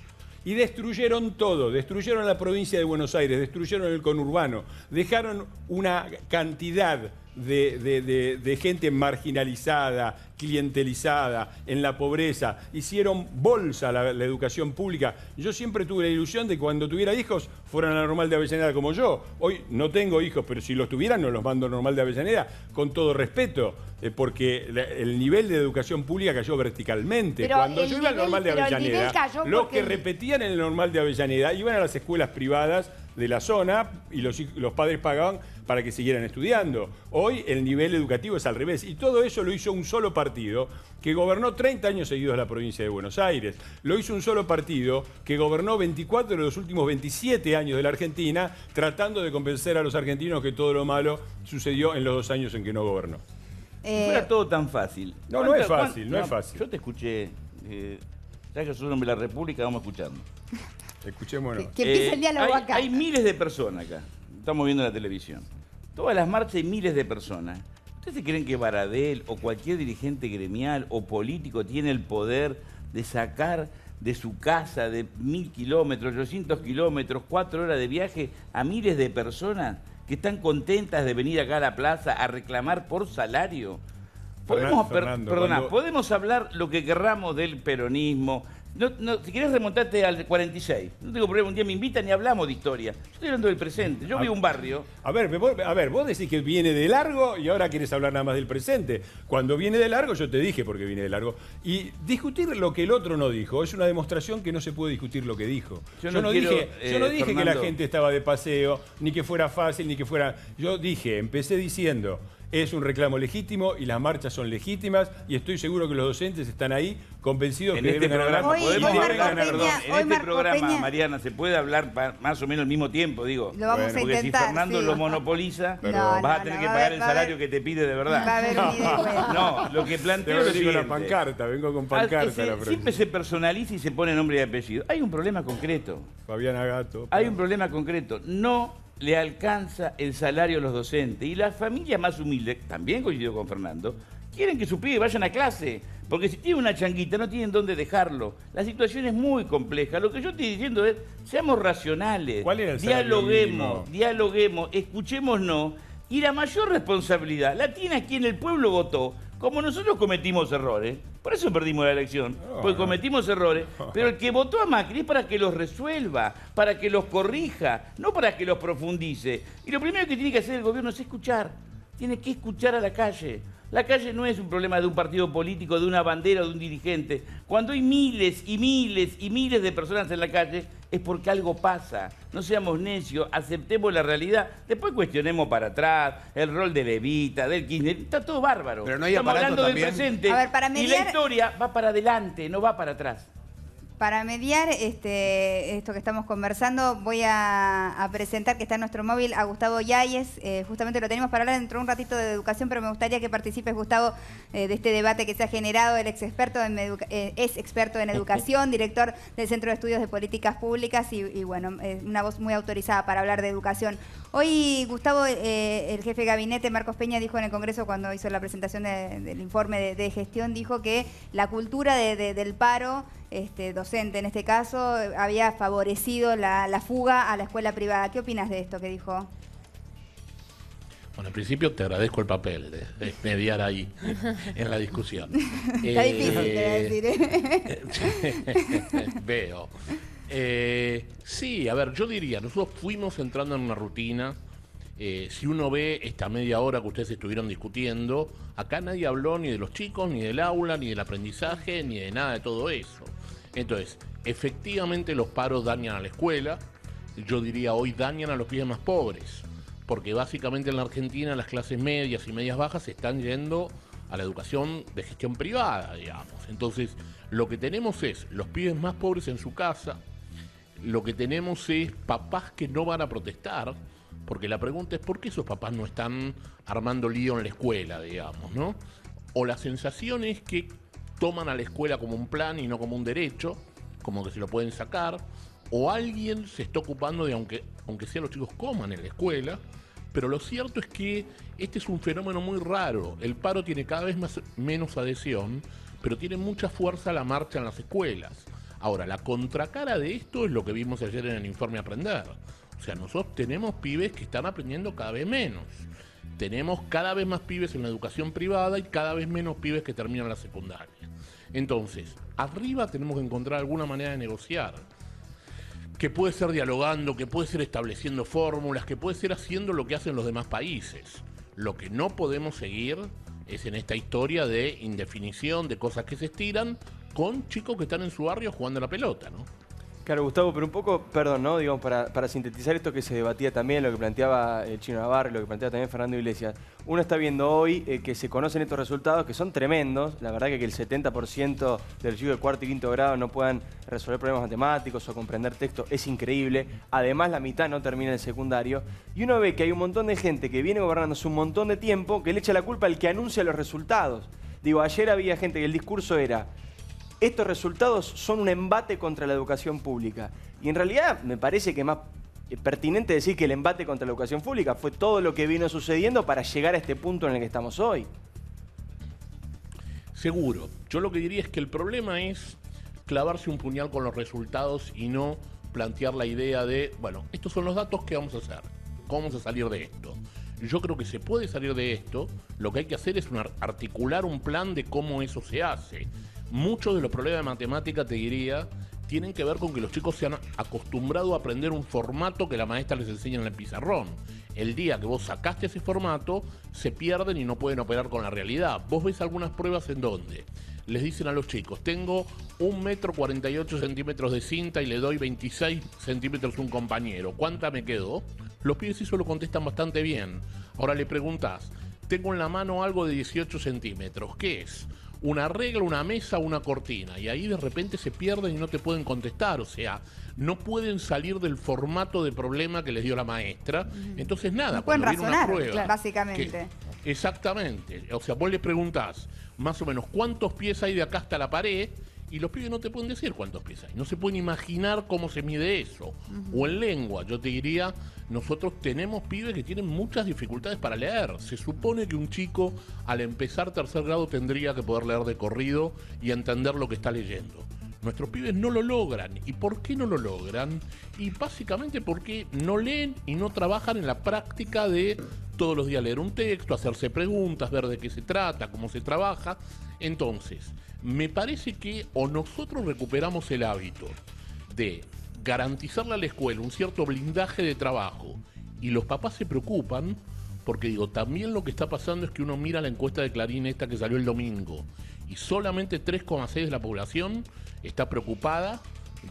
Y destruyeron todo, destruyeron la provincia de Buenos Aires, destruyeron el conurbano, dejaron una cantidad de gente marginalizada, clientelizada, en la pobreza, hicieron bolsa la educación pública. Yo siempre tuve la ilusión de que cuando tuviera hijos fueran a la Normal de Avellaneda como yo. Hoy no tengo hijos, pero si los tuvieran no los mando a Normal de Avellaneda, con todo respeto, porque el nivel de educación pública cayó verticalmente. Pero cuando yo iba al Normal de Avellaneda, los porque que repetían en el Normal de Avellaneda iban a las escuelas privadas de la zona y los padres pagaban para que siguieran estudiando. Hoy el nivel educativo es al revés y todo eso lo hizo un solo partido que gobernó 30 años seguidos la provincia de Buenos Aires. Lo hizo un solo partido que gobernó 24 de los últimos 27 años de la Argentina, tratando de convencer a los argentinos que todo lo malo sucedió en los 2 años en que no gobernó. Si fuera todo tan fácil. No es fácil, no es fácil. Yo te escuché, ya que sos un hombre de la República, vamos escuchando. Escuchémonos. Que empiece el diálogo acá. Hay miles de personas acá. Estamos viendo la televisión. Todas las marchas hay miles de personas. ¿Ustedes creen que Baradel o cualquier dirigente gremial o político tiene el poder de sacar de su casa de 1000 kilómetros, 800 kilómetros, 4 horas de viaje a miles de personas que están contentas de venir acá a la plaza a reclamar por salario? Podemos hablar lo que querramos del peronismo. Si querés remontarte al 46, no tengo problema, un día me invitan y hablamos de historia. Yo estoy hablando del presente, yo vivo un barrio. A ver, vos decís que viene de largo y ahora querés hablar nada más del presente. Cuando viene de largo, yo te dije por qué viene de largo. Y discutir lo que el otro no dijo es una demostración que no se puede discutir lo que dijo. Yo no dije que la gente estaba de paseo, ni que fuera fácil, ni que fuera... Empecé diciendo... Es un reclamo legítimo y las marchas son legítimas y estoy seguro que los docentes están ahí convencidos en que este deben ganar. En este programa, Mariana, se puede hablar más o menos al mismo tiempo, digo. Lo vamos a intentar, porque si Fernando lo monopoliza, vas a tener que pagar el salario que te pide de verdad. Va a haber un ida. No, lo que planteo es lo siguiente. Vengo con pancarta. Siempre se personaliza y se pone nombre y apellido. Hay un problema concreto. Fabiana Gato. Hay un problema concreto. No le alcanza el salario a los docentes. Y las familias más humildes, también coincido con Fernando, quieren que sus pibes vayan a clase. Porque si tienen una changuita no tienen dónde dejarlo. La situación es muy compleja. Lo que yo estoy diciendo es, seamos racionales. ¿Cuál era el salario mínimo? Dialoguemos, escuchémonos. Y la mayor responsabilidad la tiene quien el pueblo votó. Como nosotros cometimos errores, por eso perdimos la elección, porque cometimos errores, pero el que votó a Macri es para que los resuelva, para que los corrija, no para que los profundice. Y lo primero que tiene que hacer el gobierno es escuchar, tiene que escuchar a la calle. La calle no es un problema de un partido político, de una bandera o de un dirigente. Cuando hay miles y miles y miles de personas en la calle, es porque algo pasa. No seamos necios, aceptemos la realidad. Después cuestionemos para atrás el rol de Levita, del Kirchner. Está todo bárbaro. Pero no hay Estamos hablando también del presente. A ver, para y mediar... la historia va para adelante, no va para atrás. Para mediar esto que estamos conversando, voy a presentar que está en nuestro móvil a Gustavo Yáñez. Justamente lo tenemos para hablar dentro de un ratito de educación, pero me gustaría que participes, Gustavo, de este debate que se ha generado. Él es experto en educación, director del Centro de Estudios de Políticas Públicas y bueno, una voz muy autorizada para hablar de educación. Hoy, Gustavo, el jefe de gabinete, Marcos Peña, dijo en el Congreso cuando hizo la presentación del informe de gestión, dijo que la cultura del paro docente en este caso, había favorecido la fuga a la escuela privada. ¿Qué opinas de esto que dijo? Bueno, en principio te agradezco el papel de mediar ahí en la discusión. Está difícil, te voy a decir. Veo. Sí, a ver, yo diría, nosotros fuimos entrando en una rutina. Si uno ve esta media hora que ustedes estuvieron discutiendo, acá nadie habló ni de los chicos, ni del aula, ni del aprendizaje, ni de nada de todo eso. Entonces, efectivamente los paros dañan a la escuela, yo diría hoy dañan a los pibes más pobres, porque básicamente en la Argentina las clases medias y medias bajas se están yendo a la educación de gestión privada, digamos. Entonces, lo que tenemos es los pibes más pobres en su casa, lo que tenemos es papás que no van a protestar, porque la pregunta es ¿por qué esos papás no están armando lío en la escuela, digamos, ¿no? O la sensación es que toman a la escuela como un plan y no como un derecho, como que se lo pueden sacar, o alguien se está ocupando de, aunque sea los chicos coman en la escuela, pero lo cierto es que este es un fenómeno muy raro. El paro tiene cada vez menos adhesión, pero tiene mucha fuerza la marcha en las escuelas. Ahora, la contracara de esto es lo que vimos ayer en el informe Aprender. O sea, nosotros tenemos pibes que están aprendiendo cada vez menos. Tenemos cada vez más pibes en la educación privada y cada vez menos pibes que terminan la secundaria. Entonces, arriba tenemos que encontrar alguna manera de negociar, que puede ser dialogando, que puede ser estableciendo fórmulas, que puede ser haciendo lo que hacen los demás países. Lo que no podemos seguir es en esta historia de indefinición, de cosas que se estiran, con chicos que están en su barrio jugando a la pelota, ¿no? Claro, Gustavo, pero un poco, perdón, ¿no? Digamos, para sintetizar esto que se debatía también, lo que planteaba el Chino Navarro, lo que planteaba también Fernando Iglesias, uno está viendo hoy que se conocen estos resultados que son tremendos. La verdad que el 70% de los chicos de cuarto y quinto grado no puedan resolver problemas matemáticos o comprender texto es increíble. Además, la mitad no termina el secundario. Y uno ve que hay un montón de gente que viene gobernándose un montón de tiempo que le echa la culpa al que anuncia los resultados. Digo, ayer había gente que el discurso era: estos resultados son un embate contra la educación pública. Y en realidad me parece que más pertinente decir que el embate contra la educación pública fue todo lo que vino sucediendo para llegar a este punto en el que estamos hoy. Seguro. Yo lo que diría es que el problema es clavarse un puñal con los resultados y no plantear la idea de, bueno, estos son los datos, ¿qué vamos a hacer? ¿Cómo vamos a salir de esto? Yo creo que se puede salir de esto. Lo que hay que hacer es articular un plan de cómo eso se hace. Muchos de los problemas de matemática, te diría, tienen que ver con que los chicos se han acostumbrado a aprender un formato que la maestra les enseña en el pizarrón. El día que vos sacaste ese formato, se pierden y no pueden operar con la realidad. Vos ves algunas pruebas en donde les dicen a los chicos: tengo 1,48 m de cinta y le doy 26 centímetros a un compañero. ¿Cuánta me quedó? Los pibes eso lo contestan bastante bien. Ahora le preguntás: tengo en la mano algo de 18 centímetros. ¿Qué es? Una regla, una mesa, una cortina. Y ahí de repente se pierden y no te pueden contestar. O sea, no pueden salir del formato de problema que les dio la maestra. Entonces nada, no pueden cuando viene razonar, una prueba, básicamente. Exactamente. O sea, vos le preguntás más o menos cuántos pies hay de acá hasta la pared y los pibes no te pueden decir cuántos pies hay. No se pueden imaginar cómo se mide eso. O en lengua, yo te diría, nosotros tenemos pibes que tienen muchas dificultades para leer. Se supone que un chico al empezar tercer grado tendría que poder leer de corrido y entender lo que está leyendo. Nuestros pibes no lo logran. ¿Y por qué no lo logran? Y básicamente porque no leen y no trabajan en la práctica de todos los días leer un texto, hacerse preguntas, ver de qué se trata, cómo se trabaja. Entonces, me parece que o nosotros recuperamos el hábito de garantizarle a la escuela un cierto blindaje de trabajo y los papás se preocupan, porque digo, también lo que está pasando es que uno mira la encuesta de Clarín esta que salió el domingo y solamente 3,6 de la población está preocupada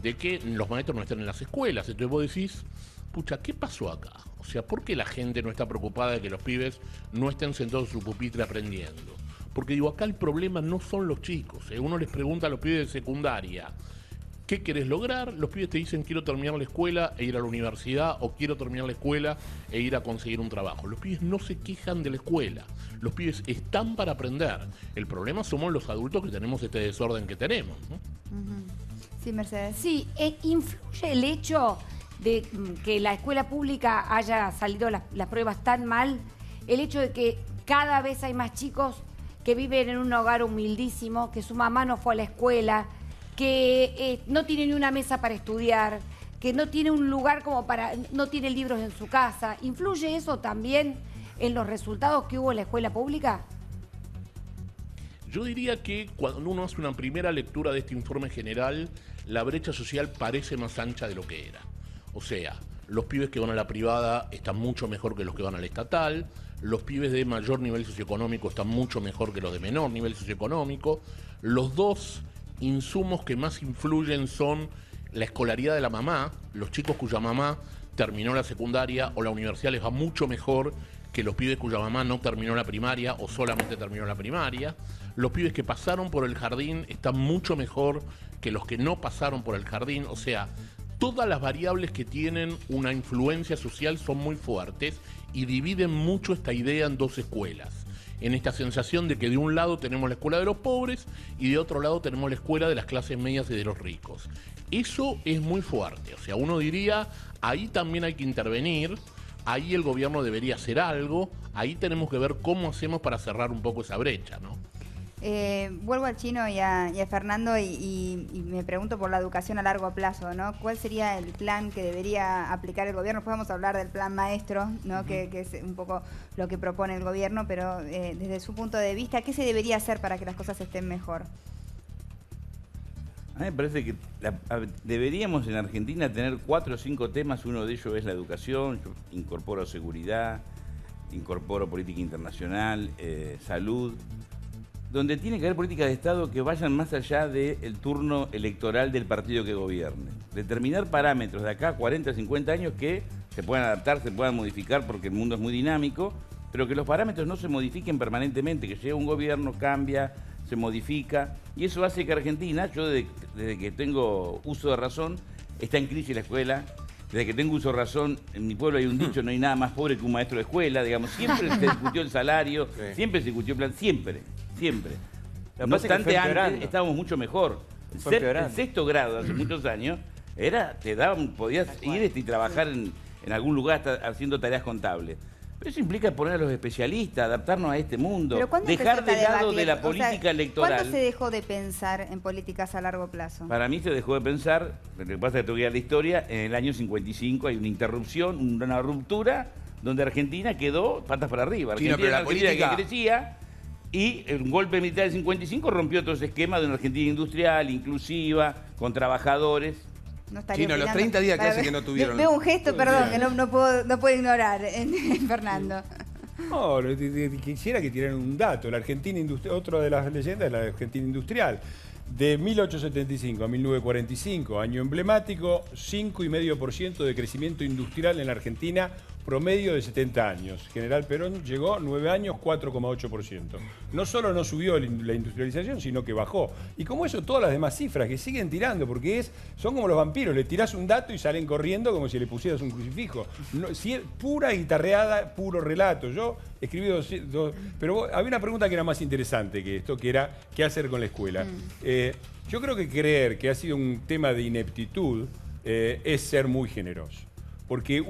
de que los maestros no estén en las escuelas. Entonces vos decís, pucha, ¿qué pasó acá? O sea, ¿por qué la gente no está preocupada de que los pibes no estén sentados en su pupitre aprendiendo? Porque digo, acá el problema no son los chicos. Uno les pregunta a los pibes de secundaria, ¿qué querés lograr? Los pibes te dicen, quiero terminar la escuela e ir a la universidad, o quiero terminar la escuela e ir a conseguir un trabajo. Los pibes no se quejan de la escuela. Los pibes están para aprender. El problema somos los adultos que tenemos este desorden que tenemos, ¿no? Sí, Mercedes. Sí, ¿influye el hecho de que la escuela pública haya salido las pruebas tan mal? El hecho de que cada vez hay más chicos que viven en un hogar humildísimo, que su mamá no fue a la escuela, que no tiene ni una mesa para estudiar, que no tiene un lugar como para, no tiene libros en su casa. ¿Influye eso también en los resultados que hubo en la escuela pública? Yo diría que cuando uno hace una primera lectura de este informe general, la brecha social parece más ancha de lo que era. O sea, los pibes que van a la privada están mucho mejor que los que van a la estatal, los pibes de mayor nivel socioeconómico están mucho mejor que los de menor nivel socioeconómico. Los dos insumos que más influyen son la escolaridad de la mamá, los chicos cuya mamá terminó la secundaria o la universidad les va mucho mejor que los pibes cuya mamá no terminó la primaria o solamente terminó la primaria. Los pibes que pasaron por el jardín están mucho mejor que los que no pasaron por el jardín. O sea, todas las variables que tienen una influencia social son muy fuertes y dividen mucho esta idea en dos escuelas. En esta sensación de que de un lado tenemos la escuela de los pobres y de otro lado tenemos la escuela de las clases medias y de los ricos. Eso es muy fuerte. O sea, uno diría, ahí también hay que intervenir. Ahí el gobierno debería hacer algo, ahí tenemos que ver cómo hacemos para cerrar un poco esa brecha, ¿no? Vuelvo al Chino y a Fernando y me pregunto por la educación a largo plazo, ¿no? ¿Cuál sería el plan que debería aplicar el gobierno? Después vamos a hablar del plan maestro, ¿no? Que es un poco lo que propone el gobierno, pero desde su punto de vista, ¿qué se debería hacer para que las cosas estén mejor? A mí me parece que deberíamos en Argentina tener 4 o 5 temas, uno de ellos es la educación, yo incorporo seguridad, incorporo política internacional, salud, donde tiene que haber políticas de Estado que vayan más allá del turno electoral del partido que gobierne. Determinar parámetros de acá a 40, 50 años que se puedan adaptar, se puedan modificar porque el mundo es muy dinámico, pero que los parámetros no se modifiquen permanentemente, que llega un gobierno, cambia, se modifica, y eso hace que Argentina, yo desde que tengo uso de razón, está en crisis la escuela. Desde que tengo uso de razón, en mi pueblo hay un dicho, no hay nada más pobre que un maestro de escuela, digamos, siempre se discutió el salario, siempre se discutió el plan, siempre. No obstante, antes estábamos mucho mejor. El sexto grado, hace muchos años, podías ir y trabajar en algún lugar haciendo tareas contables. Pero eso implica poner a los especialistas, adaptarnos a este mundo, dejar de lado de la política electoral. ¿Cuándo se dejó de pensar en políticas a largo plazo? Para mí se dejó de pensar, lo que pasa es que tengo que ir a la historia, en el año 55 hay una interrupción, una ruptura, donde Argentina quedó patas para arriba. Argentina era una política que crecía y el golpe militar del 55 rompió todo ese esquema de una Argentina industrial, inclusiva, con trabajadores. No Chino, los 30 días que hace que no tuvieron. Veo un gesto, perdón, que no puedo ignorar en Fernando. No, quisiera que tiraran un dato. La Argentina industrial, otra de las leyendas es la Argentina industrial. De 1875 a 1945, año emblemático, 5,5% de crecimiento industrial en la Argentina, promedio de 70 años. General Perón llegó 9 años, 4,8%. No solo no subió la industrialización, sino que bajó. Y como eso, todas las demás cifras que siguen tirando, porque son como los vampiros, le tirás un dato y salen corriendo como si le pusieras un crucifijo. No, pura guitarreada, puro relato. Yo escribí dos pero había una pregunta que era más interesante que esto, que era ¿qué hacer con la escuela? Yo creo que creer que ha sido un tema de ineptitud es ser muy generoso. Porque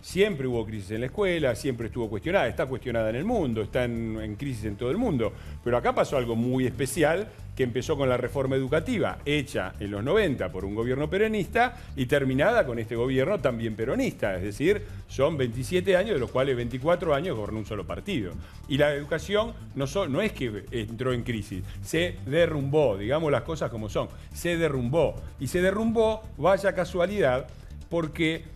siempre hubo crisis en la escuela, siempre estuvo cuestionada, está cuestionada en el mundo, está en crisis en todo el mundo. Pero acá pasó algo muy especial que empezó con la reforma educativa, hecha en los 90 por un gobierno peronista y terminada con este gobierno también peronista. Es decir, son 27 años, de los cuales 24 años gobernó un solo partido. Y la educación no es que entró en crisis, se derrumbó, digamos las cosas como son, se derrumbó. Y se derrumbó, vaya casualidad, porque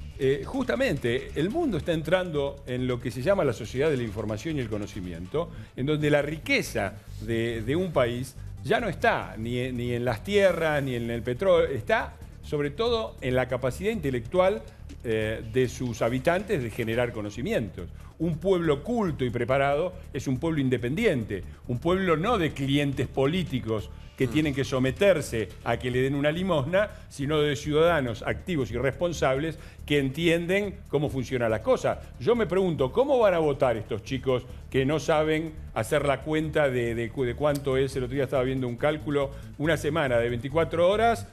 justamente el mundo está entrando en lo que se llama la sociedad de la información y el conocimiento, en donde la riqueza de un país ya no está ni en las tierras, ni en el petróleo, está sobre todo en la capacidad intelectual de sus habitantes de generar conocimientos. Un pueblo culto y preparado es un pueblo independiente, un pueblo no de clientes políticos que tienen que someterse a que le den una limosna, sino de ciudadanos activos y responsables que entienden cómo funciona la cosa. Yo me pregunto, ¿cómo van a votar estos chicos que no saben hacer la cuenta de cuánto es? El otro día estaba viendo un cálculo, una semana de 24 horas,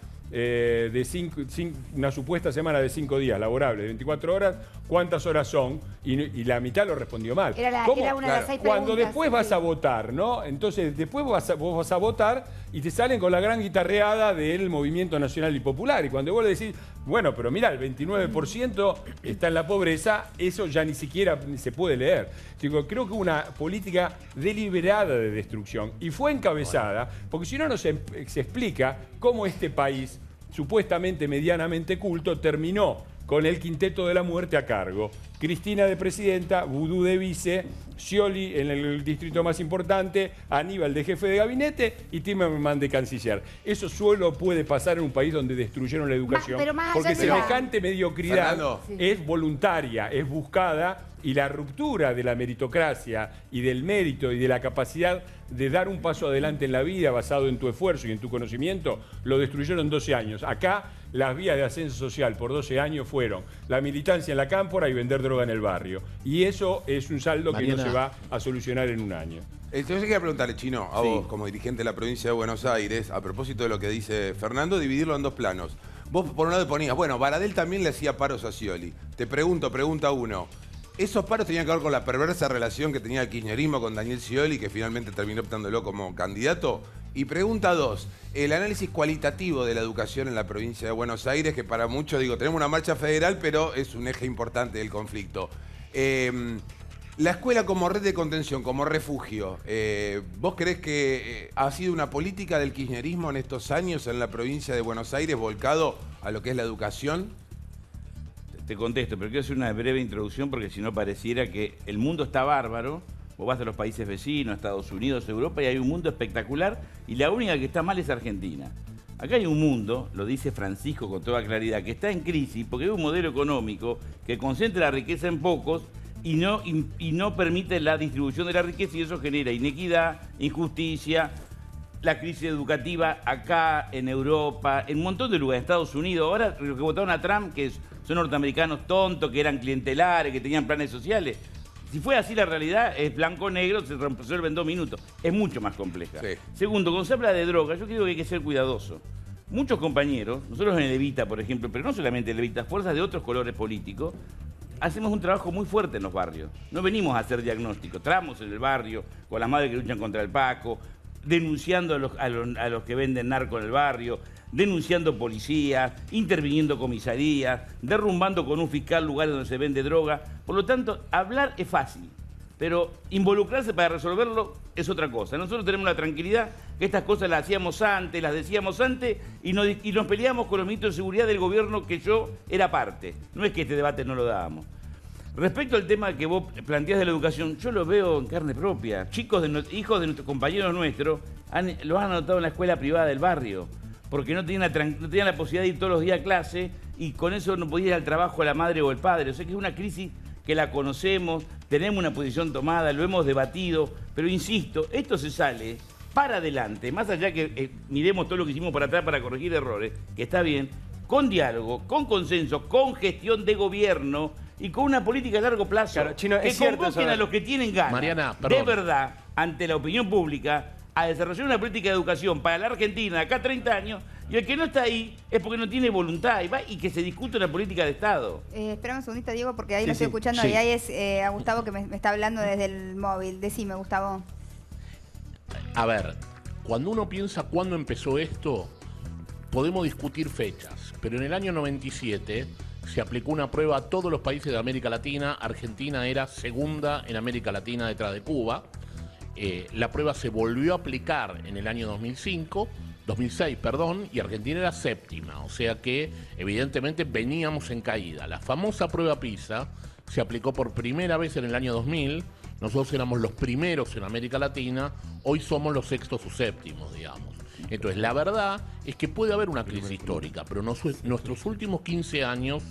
una supuesta semana de 5 días laborables, 24 horas, ¿cuántas horas son? Y la mitad lo respondió mal. Era una de las 6 Cuando preguntas, después vas a votar, ¿no? Entonces después vos vas a votar y te salen con la gran guitarreada del Movimiento Nacional y Popular. Y cuando vos le decís, bueno, pero mira, el 29% está en la pobreza, eso ya ni siquiera se puede leer. Digo, creo que hubo una política deliberada de destrucción y fue encabezada, porque si no se explica cómo este país, supuestamente medianamente culto, terminó con el quinteto de la muerte a cargo. Cristina de presidenta, Vudú de vice, Scioli en el distrito más importante, Aníbal de jefe de gabinete y Timerman de canciller. Eso solo puede pasar en un país donde destruyeron la educación. Pero más allá porque de la- semejante mediocridad Fernando. es voluntaria, es buscada, y la ruptura de la meritocracia y del mérito y de la capacidad de dar un paso adelante en la vida basado en tu esfuerzo y en tu conocimiento, lo destruyeron 12 años. Acá las vías de ascenso social por 12 años fueron la militancia en la cámpora y vender droga en el barrio. Y eso es un saldo que no Mariana. se va a solucionar en un año. Yo quería preguntarle, Chino, a vos, como dirigente de la provincia de Buenos Aires, a propósito de lo que dice Fernando, dividirlo en dos planos. Vos, por un lado, ponías, bueno, Baradel también le hacía paros a Scioli. Te pregunto, pregunta uno. ¿Esos paros tenían que ver con la perversa relación que tenía el kirchnerismo con Daniel Scioli, que finalmente terminó optándolo como candidato? Y pregunta dos, el análisis cualitativo de la educación en la provincia de Buenos Aires, que para muchos, digo, tenemos una marcha federal, pero es un eje importante del conflicto. La escuela como red de contención, como refugio, ¿vos creés que ha sido una política del kirchnerismo en estos años en la provincia de Buenos Aires volcado a lo que es la educación? Te contesto, pero quiero hacer una breve introducción porque si no pareciera que el mundo está bárbaro. Vos vas a los países vecinos, Estados Unidos, Europa, y hay un mundo espectacular y la única que está mal es Argentina. Acá hay un mundo, lo dice Francisco con toda claridad, que está en crisis porque hay un modelo económico que concentra la riqueza en pocos y no permite la distribución de la riqueza, y eso genera inequidad, injusticia, la crisis educativa acá, en Europa, en un montón de lugares, Estados Unidos. Ahora los que votaron a Trump, que son norteamericanos tontos, que eran clientelares, que tenían planes sociales. Si fue así la realidad, es blanco-negro, se resuelve en 2 minutos. Es mucho más compleja. Sí. Segundo, cuando se habla de droga, yo creo que hay que ser cuidadoso. Muchos compañeros, nosotros en Evita, por ejemplo, pero no solamente en Evita, fuerzas de otros colores políticos, hacemos un trabajo muy fuerte en los barrios. No venimos a hacer diagnóstico, tramos en el barrio, con las madres que luchan contra el Paco, denunciando a los que venden narco en el barrio, denunciando policías, interviniendo comisarías, derrumbando con un fiscal lugares donde se vende droga. Por lo tanto, hablar es fácil, pero involucrarse para resolverlo es otra cosa. Nosotros tenemos la tranquilidad que estas cosas las hacíamos antes, las decíamos antes, y nos peleamos con los ministros de seguridad del gobierno que yo era parte. No es que este debate no lo dábamos. Respecto al tema que vos planteás de la educación, yo lo veo en carne propia. Hijos de nuestros compañeros nuestros los han anotado en la escuela privada del barrio, porque no tenían la posibilidad de ir todos los días a clase y con eso no podía ir al trabajo la madre o el padre. O sea que es una crisis que la conocemos, tenemos una posición tomada, lo hemos debatido, pero insisto, esto se sale para adelante, más allá que miremos todo lo que hicimos para atrás para corregir errores, que está bien, con diálogo, con consenso, con gestión de gobierno y con una política a largo plazo, Claro, Chino, que es cierto convoquen eso, a los que tienen ganas, Mariana, de perdón. verdad, ante la opinión pública, a desarrollar una política de educación para la Argentina de acá a 30 años, y el que no está ahí es porque no tiene voluntad, y que se discute una política de Estado. Espérame un segundito, Diego, porque ahí Sí, lo estoy sí, escuchando sí. y ahí es a Gustavo que me está hablando desde el móvil. Decime, Gustavo. A ver, cuando uno piensa cuándo empezó esto, podemos discutir fechas, pero en el año 97 se aplicó una prueba a todos los países de América Latina. Argentina era segunda en América Latina detrás de Cuba. La prueba se volvió a aplicar en el año 2006, y Argentina era séptima, o sea que evidentemente veníamos en caída. La famosa prueba PISA se aplicó por primera vez en el año 2000, nosotros éramos los primeros en América Latina, hoy somos los sextos o séptimos, digamos. Entonces, la verdad es que puede haber una crisis histórica, pero nuestros últimos 15 años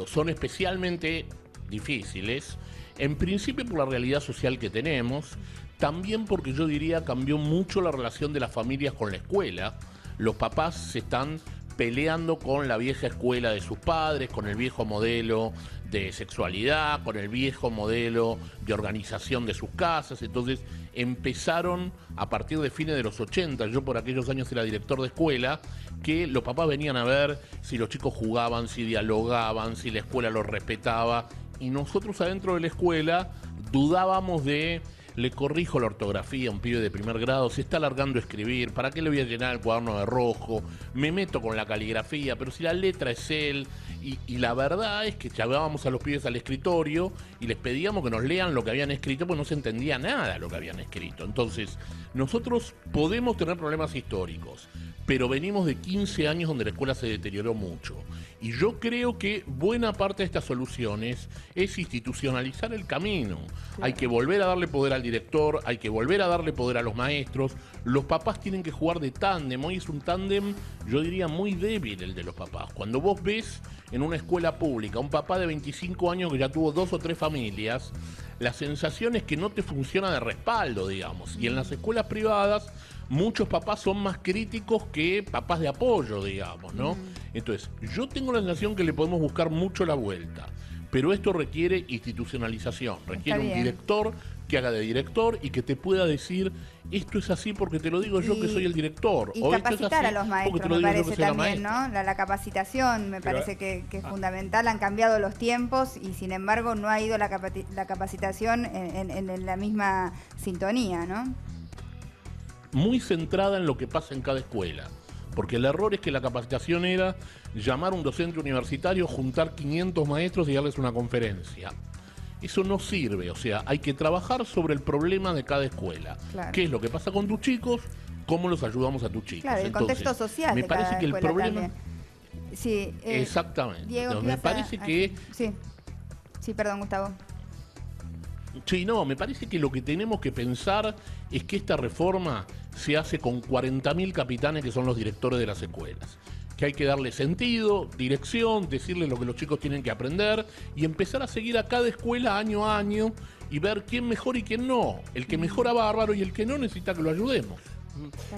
son especialmente difíciles, en principio por la realidad social que tenemos, también porque yo diría cambió mucho la relación de las familias con la escuela. Los papás se están peleando con la vieja escuela de sus padres, con el viejo modelo de sexualidad, con el viejo modelo de organización de sus casas. Entonces empezaron a partir de fines de los 80, yo por aquellos años era director de escuela, que los papás venían a ver si los chicos jugaban, si dialogaban, si la escuela los respetaba, y nosotros adentro de la escuela dudábamos de: le corrijo la ortografía a un pibe de primer grado, se está alargando a escribir, ¿para qué le voy a llenar el cuaderno de rojo? Me meto con la caligrafía, pero si la letra es él. Y la verdad es que llevábamos a los pibes al escritorio y les pedíamos que nos lean lo que habían escrito, porque no se entendía nada lo que habían escrito. Entonces, nosotros podemos tener problemas históricos, pero venimos de 15 años donde la escuela se deterioró mucho. Y yo creo que buena parte de estas soluciones es institucionalizar el camino. Claro. Hay que volver a darle poder al director, hay que volver a darle poder a los maestros. Los papás tienen que jugar de tándem. Hoy es un tándem, yo diría, muy débil el de los papás. Cuando vos ves en una escuela pública un papá de 25 años que ya tuvo 2 o 3 familias, la sensación es que no te funciona de respaldo, digamos. Y en las escuelas privadas, muchos papás son más críticos que papás de apoyo, digamos, ¿no? Entonces, yo tengo la sensación que le podemos buscar mucho la vuelta, pero esto requiere institucionalización, requiere un director que haga de director y que te pueda decir: esto es así porque te lo digo yo que soy el director. Y o capacitar a los maestros, me parece también, ¿no? La capacitación me parece que es fundamental. Han cambiado los tiempos y sin embargo no ha ido la capacitación en la misma sintonía, ¿no? Muy centrada en lo que pasa en cada escuela. Porque el error es que la capacitación era llamar a un docente universitario, juntar 500 maestros y darles una conferencia. Eso no sirve, o sea, hay que trabajar sobre el problema de cada escuela. Claro. ¿Qué es lo que pasa con tus chicos? ¿Cómo los ayudamos a tus chicos? Claro, el contexto social me de parece cada que el problema también. Sí, exactamente. Diego, me parece que... Sí, perdón, Gustavo. Sí, no, me parece que lo que tenemos que pensar es que esta reforma se hace con 40.000 capitanes que son los directores de las escuelas. Que hay que darle sentido, dirección, decirles lo que los chicos tienen que aprender y empezar a seguir a cada escuela año a año y ver quién mejora y quién no. El que mejora bárbaro y el que no necesita que lo ayudemos.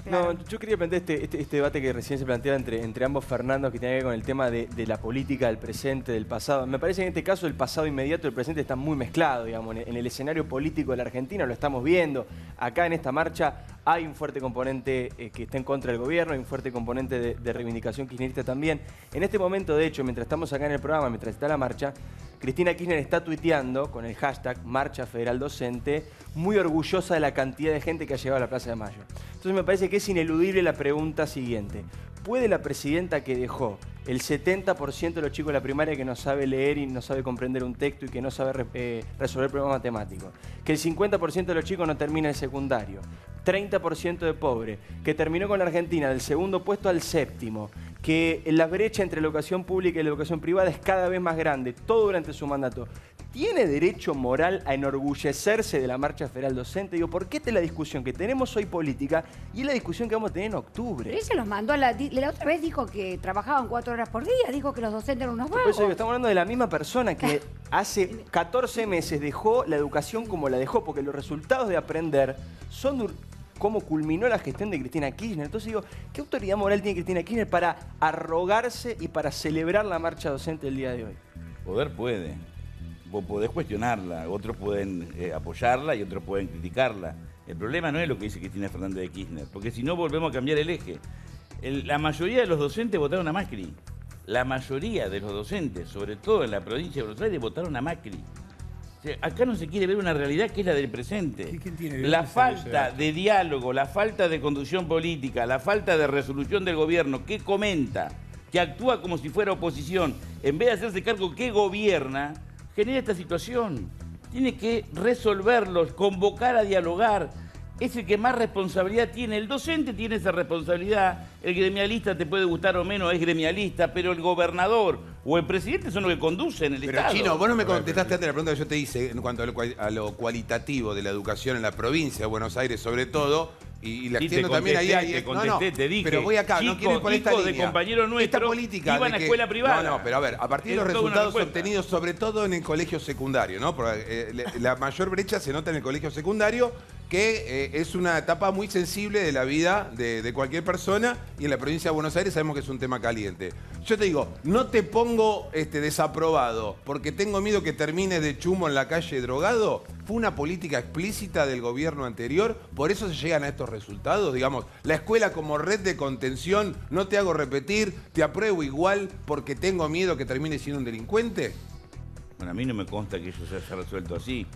No, yo quería plantear este debate que recién se planteaba entre ambos Fernandos, que tiene que ver con el tema de la política, del presente, del pasado. Me parece que en este caso el pasado inmediato y el presente están muy mezclados, digamos. En el escenario político de la Argentina lo estamos viendo. Acá en esta marcha hay un fuerte componente que está en contra del gobierno, hay un fuerte componente de reivindicación kirchnerista también. En este momento, de hecho, mientras estamos acá en el programa, mientras está la marcha, Cristina Kirchner está tuiteando con el hashtag Marcha Federal Docente, muy orgullosa de la cantidad de gente que ha llegado a la Plaza de Mayo. Entonces me parece que es ineludible la pregunta siguiente. ¿Puede la presidenta que dejó el 70% de los chicos de la primaria que no sabe leer y no sabe comprender un texto y que no sabe resolver problemas matemáticos, que el 50% de los chicos no termina el secundario, 30% de pobre, que terminó con la Argentina del segundo puesto al séptimo, que la brecha entre la educación pública y la educación privada es cada vez más grande, todo durante su mandato? ¿Tiene derecho moral a enorgullecerse de la Marcha Federal Docente? Digo, ¿por qué esta es la discusión que tenemos hoy política y es la discusión que vamos a tener en octubre? Pero ella los mandó la otra vez dijo que trabajaban 4 horas por día, dijo que los docentes eran unos vagos. Por eso digo, estamos hablando de la misma persona que hace 14 meses dejó la educación como la dejó, porque los resultados de aprender son cómo culminó la gestión de Cristina Kirchner. Entonces digo, ¿qué autoridad moral tiene Cristina Kirchner para arrogarse y para celebrar la marcha docente del día de hoy? Poder puede. Vos podés cuestionarla, otros pueden apoyarla y otros pueden criticarla. El problema no es lo que dice Cristina Fernández de Kirchner, porque si no volvemos a cambiar el eje. La mayoría de los docentes votaron a Macri. La mayoría de los docentes, sobre todo en la provincia de Buenos Aires, votaron a Macri. O sea, acá no se quiere ver una realidad que es la del presente. La falta de diálogo, la falta de conducción política, la falta de resolución del gobierno que comenta, que actúa como si fuera oposición, en vez de hacerse cargo que gobierna, genera esta situación. Tiene que resolverlos, convocar a dialogar. Es el que más responsabilidad tiene. El docente tiene esa responsabilidad. El gremialista te puede gustar o menos, es gremialista, pero el gobernador o el presidente son los que conducen el Estado. Pero Chino, vos no me contestaste antes la pregunta que yo te hice en cuanto a lo cualitativo de la educación en la provincia de Buenos Aires, sobre todo. Y la extiendo también ahí. Te contesté, te dije. Pero voy acá, chicos, no quiero ir por esta línea. De compañeros nuestros esta política iban a escuela privada. No, pero a ver, a partir de los resultados obtenidos, sobre todo en el colegio secundario, ¿no? Porque, la mayor brecha se nota en el colegio secundario que es una etapa muy sensible de la vida de cualquier persona, y en la provincia de Buenos Aires sabemos que es un tema caliente. Yo te digo, no te pongo desaprobado porque tengo miedo que termines de chumo en la calle drogado. Fue una política explícita del gobierno anterior, por eso se llegan a estos resultados. Digamos, la escuela como red de contención, no te hago repetir, te apruebo igual porque tengo miedo que termines siendo un delincuente. Bueno, a mí no me consta que eso se haya resuelto así.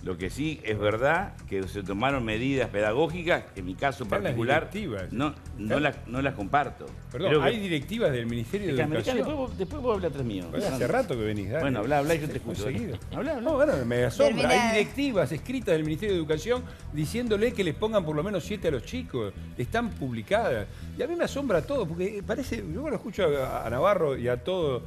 Lo que sí es verdad que se tomaron medidas pedagógicas, que en mi caso particular no las comparto. Perdón, hay directivas del Ministerio de Educación. Después vos hablas tras mío. Hace rato que venís, dale. Bueno, habla y yo te escucho. Seguido. Habla. No, bueno, me asombra. Termina. Hay directivas escritas del Ministerio de Educación diciéndole que les pongan por lo menos 7 a los chicos. Están publicadas. Y a mí me asombra todo, porque parece, yo lo escucho a Navarro y a todos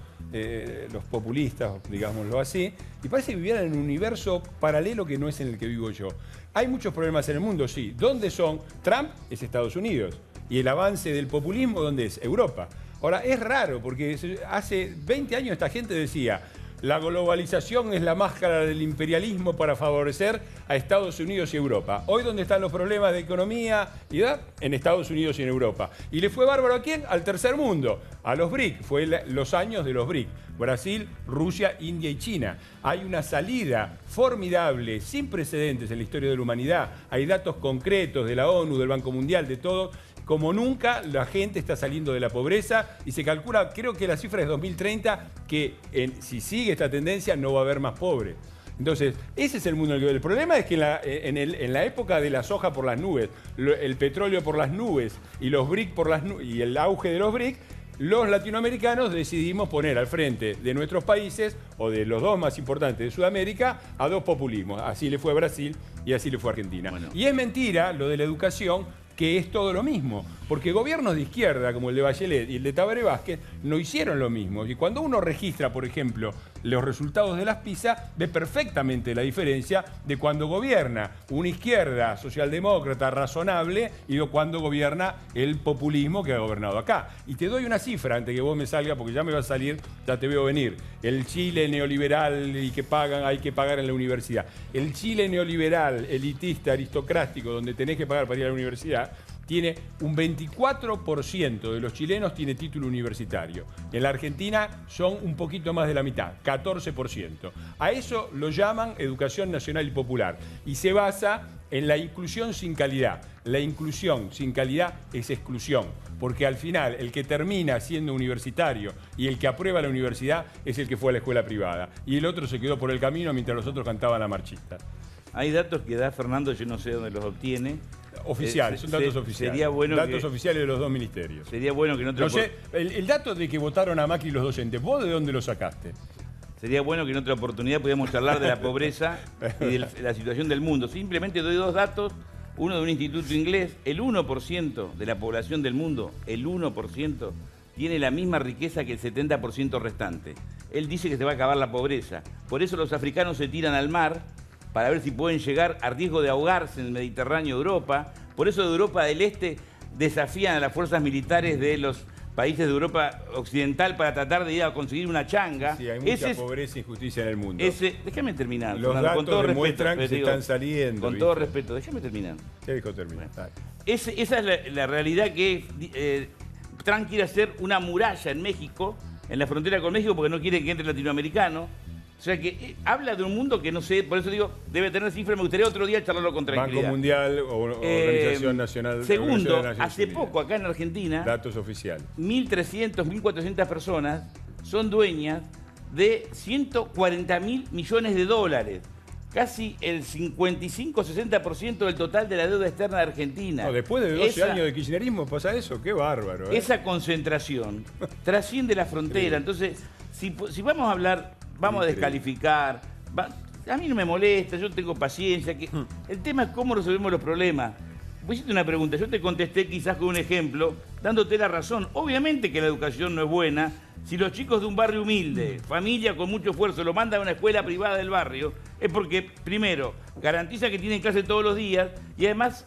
los populistas, digámoslo así, y parece que vivieran en un universo paralelo que no es en el que vivo yo. Hay muchos problemas en el mundo, sí. ¿Dónde son? Trump es Estados Unidos. Y el avance del populismo, ¿dónde es? Europa. Ahora, es raro, porque hace 20 años esta gente decía: la globalización es la máscara del imperialismo para favorecer a Estados Unidos y Europa. Hoy, ¿dónde están los problemas de economía y edad? En Estados Unidos y en Europa. ¿Y le fue bárbaro a quién? Al tercer mundo, a los BRIC. Fue los años de los BRIC. Brasil, Rusia, India y China. Hay una salida formidable, sin precedentes en la historia de la humanidad. Hay datos concretos de la ONU, del Banco Mundial, de todo. Como nunca, la gente está saliendo de la pobreza y se calcula, creo que la cifra es 2030, que si sigue esta tendencia no va a haber más pobres. Entonces, ese es el mundo en el que vive. El problema es que en la época de la soja por las nubes, el petróleo por las nubes y los BRIC por las nubes, y el auge de los BRIC, los latinoamericanos decidimos poner al frente de nuestros países, o de los dos más importantes de Sudamérica, a dos populismos. Así le fue a Brasil y así le fue a Argentina. Bueno. Y es mentira lo de la educación, que es todo lo mismo, porque gobiernos de izquierda como el de Bachelet y el de Tabaré Vázquez no hicieron lo mismo. Y cuando uno registra, por ejemplo, los resultados de las PISA, ve perfectamente la diferencia de cuando gobierna una izquierda socialdemócrata razonable y de cuando gobierna el populismo que ha gobernado acá. Y te doy una cifra antes que vos me salga, porque ya me va a salir, ya te veo venir. El Chile neoliberal y que hay que pagar en la universidad. El Chile neoliberal, elitista, aristocrático, donde tenés que pagar para ir a la universidad, tiene un 24% de los chilenos tiene título universitario. En la Argentina son un poquito más de la mitad, 14%. A eso lo llaman educación nacional y popular. Y se basa en la inclusión sin calidad. La inclusión sin calidad es exclusión, porque al final el que termina siendo universitario y el que aprueba la universidad es el que fue a la escuela privada. Y el otro se quedó por el camino mientras los otros cantaban la marchista. Hay datos que da Fernando, yo no sé dónde los obtiene. Oficiales, son datos oficiales. Sería bueno datos oficiales de los dos ministerios. Sería bueno que no te lo sé, el dato de que votaron a Macri los docentes, ¿vos de dónde lo sacaste? Sería bueno que en otra oportunidad pudiéramos charlar de la pobreza y de la situación del mundo. Simplemente doy dos datos, uno de un instituto inglés. El 1% de la población del mundo, el 1%, tiene la misma riqueza que el 70% restante. Él dice que se va a acabar la pobreza. Por eso los africanos se tiran al mar para ver si pueden llegar a riesgo de ahogarse en el Mediterráneo de Europa. Por eso de Europa del Este desafían a las fuerzas militares de los países de Europa Occidental para tratar de ir a conseguir una changa. Sí, hay mucha pobreza e injusticia en el mundo. Déjame terminar. Los Fernando, datos con todo demuestran respeto, que se están saliendo. Con todo respeto, déjame terminar. ¿Qué dijo terminar? Esa es la realidad que Trump quiere hacer una muralla en México, en la frontera con México, porque no quiere que entre latinoamericano. O sea que habla de un mundo que no sé, por eso digo, debe tener cifras. Me gustaría otro día charlarlo con tranquilidad. Banco Mundial o Organización Nacional. Segundo, Organización de hace poco acá en Argentina, datos oficiales, 1.300, 1.400 personas son dueñas de 140.000 millones de dólares. Casi el 55-60% del total de la deuda externa de Argentina. No, después de 12 años de kirchnerismo pasa eso, qué bárbaro. Esa concentración trasciende la frontera. Entonces, si vamos a hablar, vamos a descalificar. A mí no me molesta, yo tengo paciencia. El tema es cómo resolvemos los problemas. Vos hiciste una pregunta, yo te contesté quizás con un ejemplo, dándote la razón. Obviamente que la educación no es buena. Si los chicos de un barrio humilde, familia con mucho esfuerzo, lo mandan a una escuela privada del barrio, es porque, primero, garantiza que tienen clase todos los días y además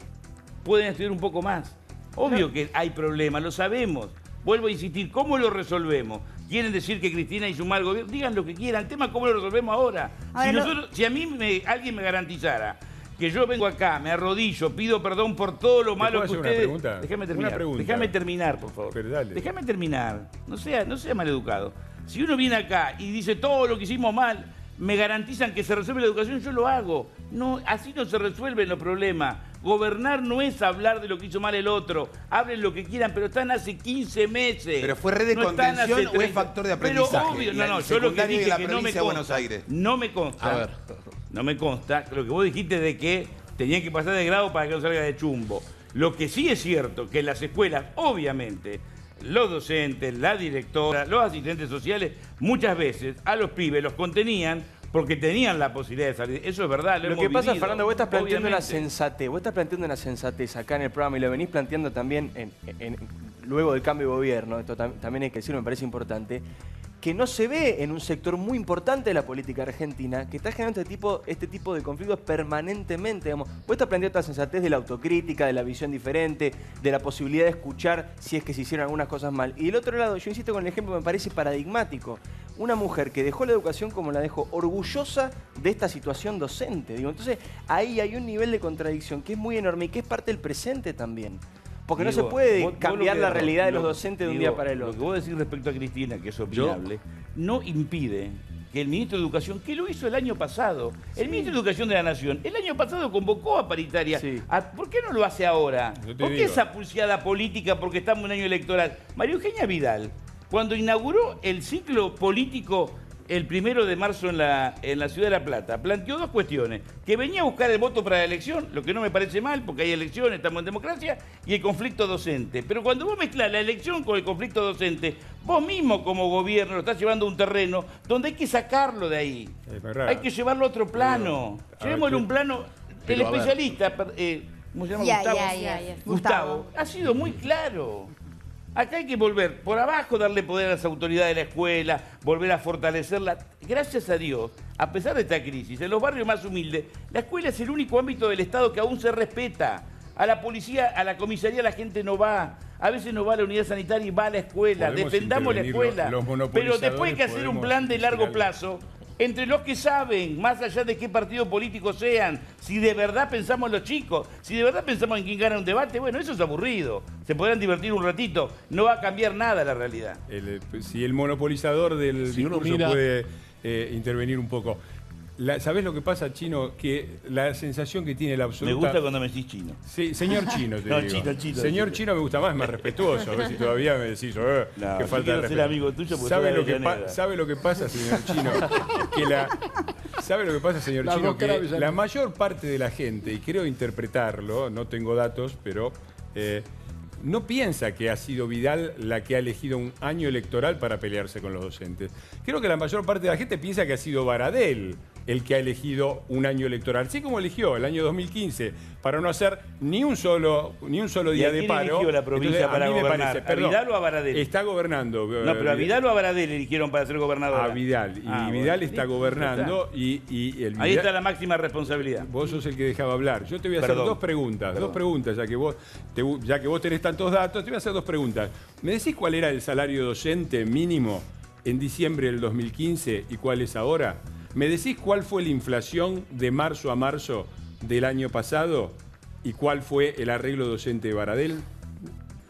pueden estudiar un poco más. Obvio que hay problemas, lo sabemos. Vuelvo a insistir, ¿cómo lo resolvemos? ¿Quieren decir que Cristina hizo un mal gobierno? Digan lo que quieran, el tema es cómo lo resolvemos ahora. Si a mí alguien me garantizara que yo vengo acá, me arrodillo, pido perdón por todo lo malo que hacer una ustedes... pregunta? Déjame Una terminar. pregunta. Déjame terminar, por favor. Pero dale. Déjame terminar. No sea maleducado. Si uno viene acá y dice todo lo que hicimos mal, me garantizan que se resuelve la educación, yo lo hago. No, así no se resuelven los problemas. Gobernar no es hablar de lo que hizo mal el otro. Hablen lo que quieran, pero están hace 15 meses. ¿Pero fue red de No están contención hace o es 30. factor de aprendizaje? Pero obvio, Y no, el yo lo que secundario dije de la que no me provincia de Buenos consta. Aires. No me consta. A ver. No me consta. Lo que vos dijiste de que tenían que pasar de grado para que no salga de chumbo. Lo que sí es cierto, que en las escuelas, obviamente, los docentes, la directora, los asistentes sociales, muchas veces a los pibes los contenían porque tenían la posibilidad de salir. Eso es verdad, Lo que pasa, Fernando, vos estás planteando una obviamente. sensatez. Vos estás planteando una sensatez acá en el programa y lo venís planteando también luego del cambio de gobierno. Esto también hay que decirlo, me parece importante. Que no se ve en un sector muy importante de la política argentina, que está generando este tipo de conflictos permanentemente. Digamos. Vos estás planteando esta sensatez de la autocrítica, de la visión diferente, de la posibilidad de escuchar si es que se hicieron algunas cosas mal. Y del otro lado, yo insisto con el ejemplo que me parece paradigmático. Una mujer que dejó la educación como la dejó, orgullosa de esta situación docente. Digo, entonces, ahí hay un nivel de contradicción que es muy enorme y que es parte del presente también. Porque no se puede cambiar la realidad de los docentes de un día para el otro. Lo que vos decís respecto a Cristina, que es opinable, no impide que el ministro de Educación, que lo hizo el año pasado, el ministro de Educación de la Nación, el año pasado convocó a paritaria. Sí. ¿Por qué no lo hace ahora? Yo te ¿Por qué digo. esa pulseada política porque estamos en un año electoral? María Eugenia Vidal, cuando inauguró el ciclo político el 1 de marzo en la Ciudad de La Plata, planteó dos cuestiones. Que venía a buscar el voto para la elección, lo que no me parece mal, porque hay elecciones, estamos en democracia, y el conflicto docente. Pero cuando vos mezclás la elección con el conflicto docente, vos mismo como gobierno lo estás llevando a un terreno donde hay que sacarlo de ahí. Es verdad. Hay que llevarlo a otro plano. Llevémosle un plano... El Pero, a ver. especialista, ¿cómo se llama? Ya. Gustavo, ha sido muy claro. Acá hay que volver por abajo, darle poder a las autoridades de la escuela, volver a fortalecerla. Gracias a Dios, a pesar de esta crisis, en los barrios más humildes, la escuela es el único ámbito del Estado que aún se respeta. A la policía, a la comisaría la gente no va. A veces no va a la unidad sanitaria y va a la escuela. Podemos Defendamos la intervenir escuela. los Pero monopolizadores, después hay que hacer un podemos plan de largo decir algo. plazo entre los que saben, más allá de qué partido político sean, si de verdad pensamos en los chicos, si de verdad pensamos en quién gana un debate, bueno, eso es aburrido. Se podrán divertir un ratito, no va a cambiar nada la realidad. Si el monopolizador del Si uno discurso mira- puede intervenir un poco. ¿Sabés lo que pasa, Chino? Que la sensación que tiene la absoluta... Me gusta cuando me decís chino. Sí, señor Chino, te No, digo. Chino. Señor Chino me gusta más No, respetuoso. A ver si todavía me decís, No, que yo falta de quiero ser respeto. amigo tuyo porque ¿Sabe sos de lo, que Avellaneda. ¿Sabe lo que pasa, señor Chino? ¿Sabe lo que pasa, señor La Chino? doctora Que Avellaneda. la mayor parte de la gente, y creo interpretarlo, no tengo datos, pero no piensa que ha sido Vidal la que ha elegido un año electoral para pelearse con los docentes. Creo que la mayor parte de la gente piensa que ha sido Baradel el que ha elegido un año electoral, así como eligió el año 2015 para no hacer ni un solo día a de quién paro. eligió la provincia Entonces, para a mí me gobernar? parece, ¿A perdón, Vidal o a Baradel? Está gobernando. No, pero a Vidal o a Baradel eligieron para ser gobernador. A Vidal. Y Vidal está gobernando y el Ahí Vidal- está la máxima responsabilidad. Vos sos el que dejaba hablar. Yo te voy a hacer Perdón. dos preguntas. Dos preguntas, ya que vos tenés tantos datos, te voy a hacer dos preguntas. ¿Me decís cuál era el salario docente mínimo en diciembre del 2015 y cuál es ahora? ¿Me decís cuál fue la inflación de marzo a marzo del año pasado y cuál fue el arreglo docente de Baradel?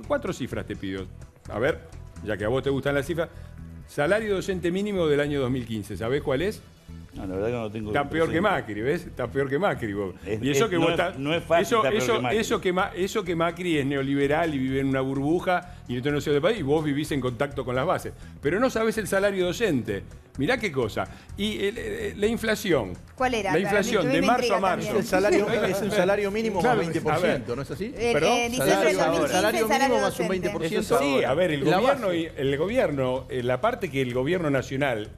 4 cifras te pido. A ver, ya que a vos te gustan las cifras. Salario docente mínimo del año 2015, ¿sabés cuál es? No, la verdad que no lo tengo. Está peor que presente. Macri, ¿ves? Está peor que Macri vos. Es- Y eso es- que no vos es- estás- no es fácil estar peor que Macri. eso que Macri es neoliberal y vive en una burbuja y no se del país y vos vivís en contacto con las bases. Pero no sabés el salario docente. Mirá qué cosa. Y la inflación. ¿Cuál era? La inflación Para mí de me marzo intriga a marzo. también. El salario, es un salario mínimo Claro, más 20%, a ver. ¿no es así? Perdón, Diciembre del 2015, salario mínimo más un docente. 20%. Sí, a ver, el La gobierno, base. la parte que el gobierno nacional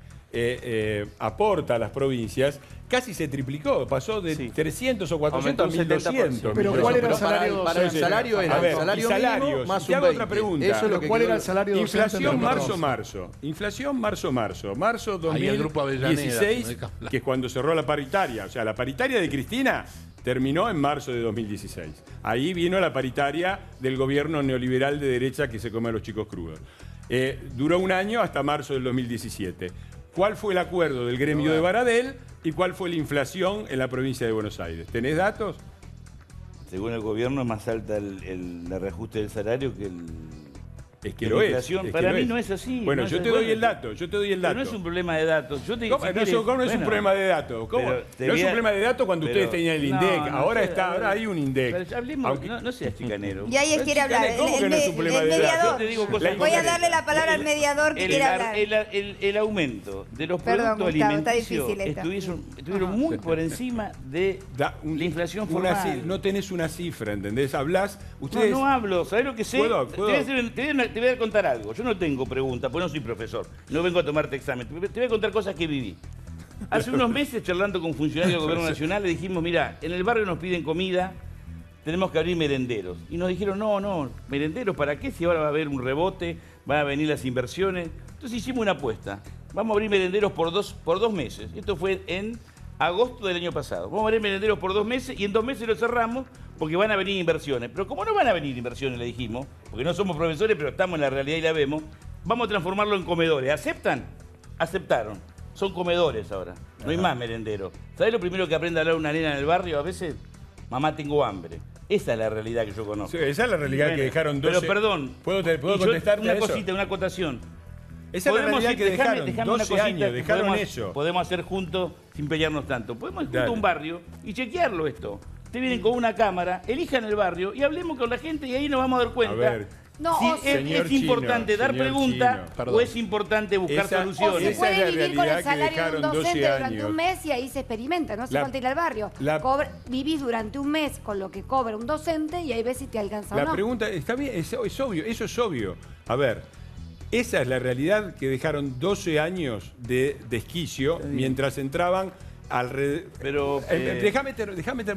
aporta a las provincias, casi se triplicó, pasó de Sí. 300 o 400 a Aumentó un 70%. 70%. Pero Pero ¿cuál era el Pero para salario para el docente? salario era A ver, el salario y salarios. mínimo más Te un hago 20. otra pregunta. Eso es lo que ¿Cuál quedó- era el salario docente? Inflación en el marzo-marzo. Inflación marzo-marzo. Marzo Ahí el grupo Avellaneda, 2016, no hay que hablar. que es cuando cerró la paritaria. O sea, la paritaria de Cristina terminó en marzo de 2016. Ahí vino la paritaria del gobierno neoliberal de derecha que se come a los chicos crudos. Duró un año hasta marzo del 2017. ¿Cuál fue el acuerdo del gremio de Baradel? ¿Y cuál fue la inflación en la provincia de Buenos Aires? ¿Tenés datos? Según el gobierno es más alta el reajuste del salario que el... Es que la lo inflación. es. Para mí es. no es así. Bueno, no yo es te así. doy el dato, yo te doy el Pero dato. no es un problema de datos. Yo te, ¿Cómo, si no, quieres, ¿cómo no es un bueno, problema de datos? ¿Cómo? pero No te es voy un a- problema de datos cuando pero- ustedes tenían el no, INDEC. no Ahora sé, está, ahora hay un INDEC. Pero hablemos, no seas chicanero. Y ahí quiere hablar. ¿Cómo que no es un problema de datos? mediador. Yo te digo cosas Voy a concretas. darle la palabra al mediador que quiere hablar. El aumento de los Perdón, productos Gustavo, está alimenticios difícil esto. estuvieron muy por encima de la inflación formal. No tenés una cifra, ¿entendés? Hablás, No, ustedes... no hablo. ¿Sabés lo que sé? ¿Puedo? Te voy a contar algo. Yo no tengo preguntas, porque no soy profesor. No vengo a tomarte examen. Te voy a contar cosas que viví. Hace unos meses, charlando con funcionarios del Gobierno Nacional, le dijimos, mira, en el barrio nos piden comida, tenemos que abrir merenderos. Y nos dijeron, no, merenderos, ¿para qué? Si ahora va a haber un rebote, van a venir las inversiones. Entonces hicimos una apuesta. Vamos a abrir merenderos por dos meses. Esto fue en agosto del año pasado. Vamos a abrir merenderos por 2 meses y en 2 meses lo cerramos porque van a venir inversiones. Pero como no van a venir inversiones, le dijimos, porque no somos profesores, pero estamos en la realidad y la vemos, vamos a transformarlo en comedores. ¿Aceptan? Aceptaron. Son comedores ahora. No hay más merenderos. ¿Sabés lo primero que aprende a hablar una nena en el barrio? A veces, mamá, tengo hambre. Esa es la realidad que yo conozco. Sí, esa es la realidad que dejaron 12... Pero perdón. ¿Puedo Y yo, contestarte una a eso? cosita, una acotación. Esa es la realidad que dejaron, Dejame una 12 cosita años, que dejaron eso. Podemos hacer juntos sin pelearnos tanto. Podemos ir juntos Dale. a un barrio y chequearlo esto. Ustedes vienen con una cámara, elijan el barrio y hablemos con la gente y ahí nos vamos a dar cuenta. A ver. No, Si o es importante dar preguntas o es importante buscar O se soluciones. puede vivir con el salario de un dejaron 12 docente durante años. un mes y ahí se experimenta, no hace La- falta ir al barrio. Vivís durante un mes con lo que cobra un docente y ahí ves si te alcanza o La no. pregunta, está bien, es obvio, eso es obvio. A ver, esa es la realidad que dejaron 12 años de desquicio mientras entraban alrededor... Pero... déjame,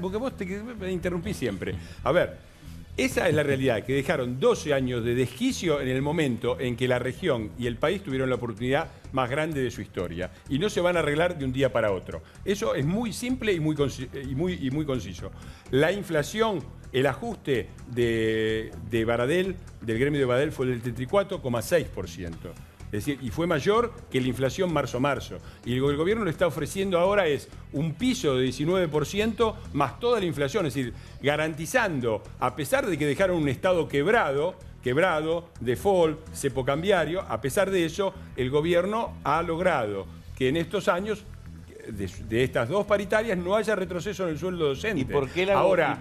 porque vos me interrumpís siempre. A ver, esa es la realidad, que dejaron 12 años de desquicio en el momento en que la región y el país tuvieron la oportunidad más grande de su historia. Y no se van a arreglar de un día para otro. Eso es muy simple y muy conciso. La inflación, el ajuste de Baradel, del gremio de Baradel, fue del 34,6%. Es decir, y fue mayor que la inflación marzo-marzo. Y el gobierno le está ofreciendo ahora es un piso de 19% más toda la inflación. Es decir, garantizando, a pesar de que dejaron un Estado quebrado, default, cepo cambiario, a pesar de eso, el gobierno ha logrado que en estos años de estas dos paritarias no haya retroceso en el sueldo docente. ¿Y por qué la provincia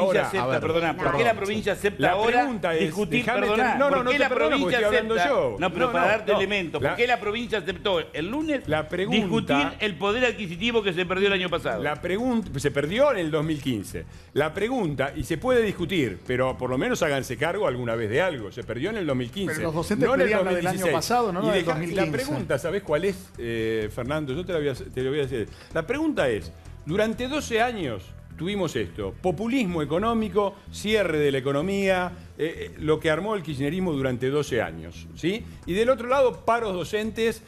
ahora, acepta, a ver, perdona, por qué la provincia acepta la ahora pregunta es, discutir, déjame perdona, no, ¿por qué te la perdono porque provincia estoy hablando acepta? yo. No, pero para darte elementos, ¿por La- qué la provincia aceptó el lunes La pregunta- discutir el poder adquisitivo que se perdió el año pasado? La pregunta, se perdió en el 2015. La pregunta, y se puede discutir, pero por lo menos háganse cargo alguna vez de algo. Se perdió en el 2015. Pero los docentes no en el pedían la del 2016. año pasado, no Y la del deja- 2015. La pregunta, ¿sabés cuál es, Fernando? Yo te lo voy a decir. La pregunta es, durante 12 años tuvimos esto, populismo económico, cierre de la economía, lo que armó el kirchnerismo durante 12 años, ¿sí? Y del otro lado, paros docentes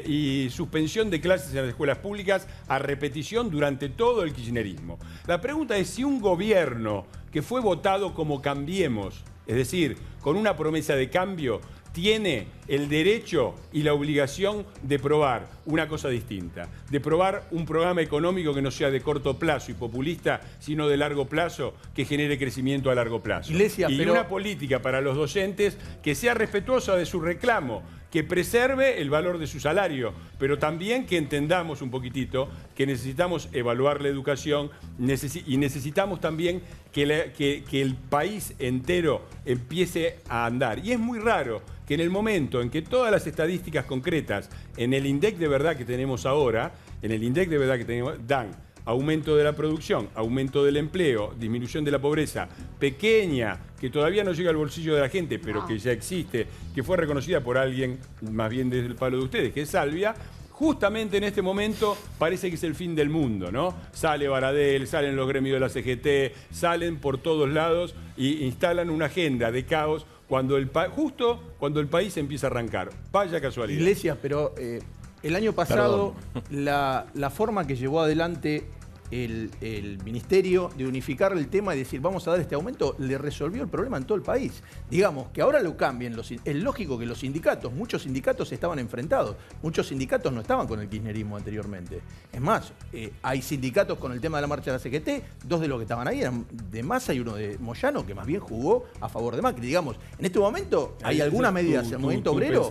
y suspensión de clases en las escuelas públicas a repetición durante todo el kirchnerismo. La pregunta es si un gobierno que fue votado como Cambiemos, es decir, con una promesa de cambio, tiene el derecho y la obligación de probar una cosa distinta, de probar un programa económico que no sea de corto plazo y populista, sino de largo plazo, que genere crecimiento a largo plazo. Iglesia, y pero- una política para los docentes que sea respetuosa de su reclamo, que preserve el valor de su salario, pero también que entendamos un poquitito que necesitamos evaluar la educación y necesitamos también que el país entero empiece a andar. Y es muy raro que en el momento en que todas las estadísticas concretas en el INDEC de verdad que tenemos ahora, dan aumento de la producción, aumento del empleo, disminución de la pobreza, pequeña, que todavía no llega al bolsillo de la gente, pero que ya existe, que fue reconocida por alguien, más bien desde el palo de ustedes, que es Salvia. Justamente en este momento parece que es el fin del mundo, ¿no? Sale Baradel, salen los gremios de la CGT, salen por todos lados y instalan una agenda de caos justo cuando el país empieza a arrancar. Vaya casualidad. Iglesias, pero el año pasado la forma que llevó adelante el ministerio de unificar el tema y decir vamos a dar este aumento, le resolvió el problema en todo el país. Digamos, que ahora lo cambien. Es lógico que los sindicatos, muchos sindicatos estaban enfrentados, muchos sindicatos no estaban con el kirchnerismo anteriormente. Es más, hay sindicatos con el tema de la marcha de la CGT, dos de los que estaban ahí eran de Massa y uno de Moyano, que más bien jugó a favor de Macri. Digamos, en este momento hay algunas medidas del movimiento obrero.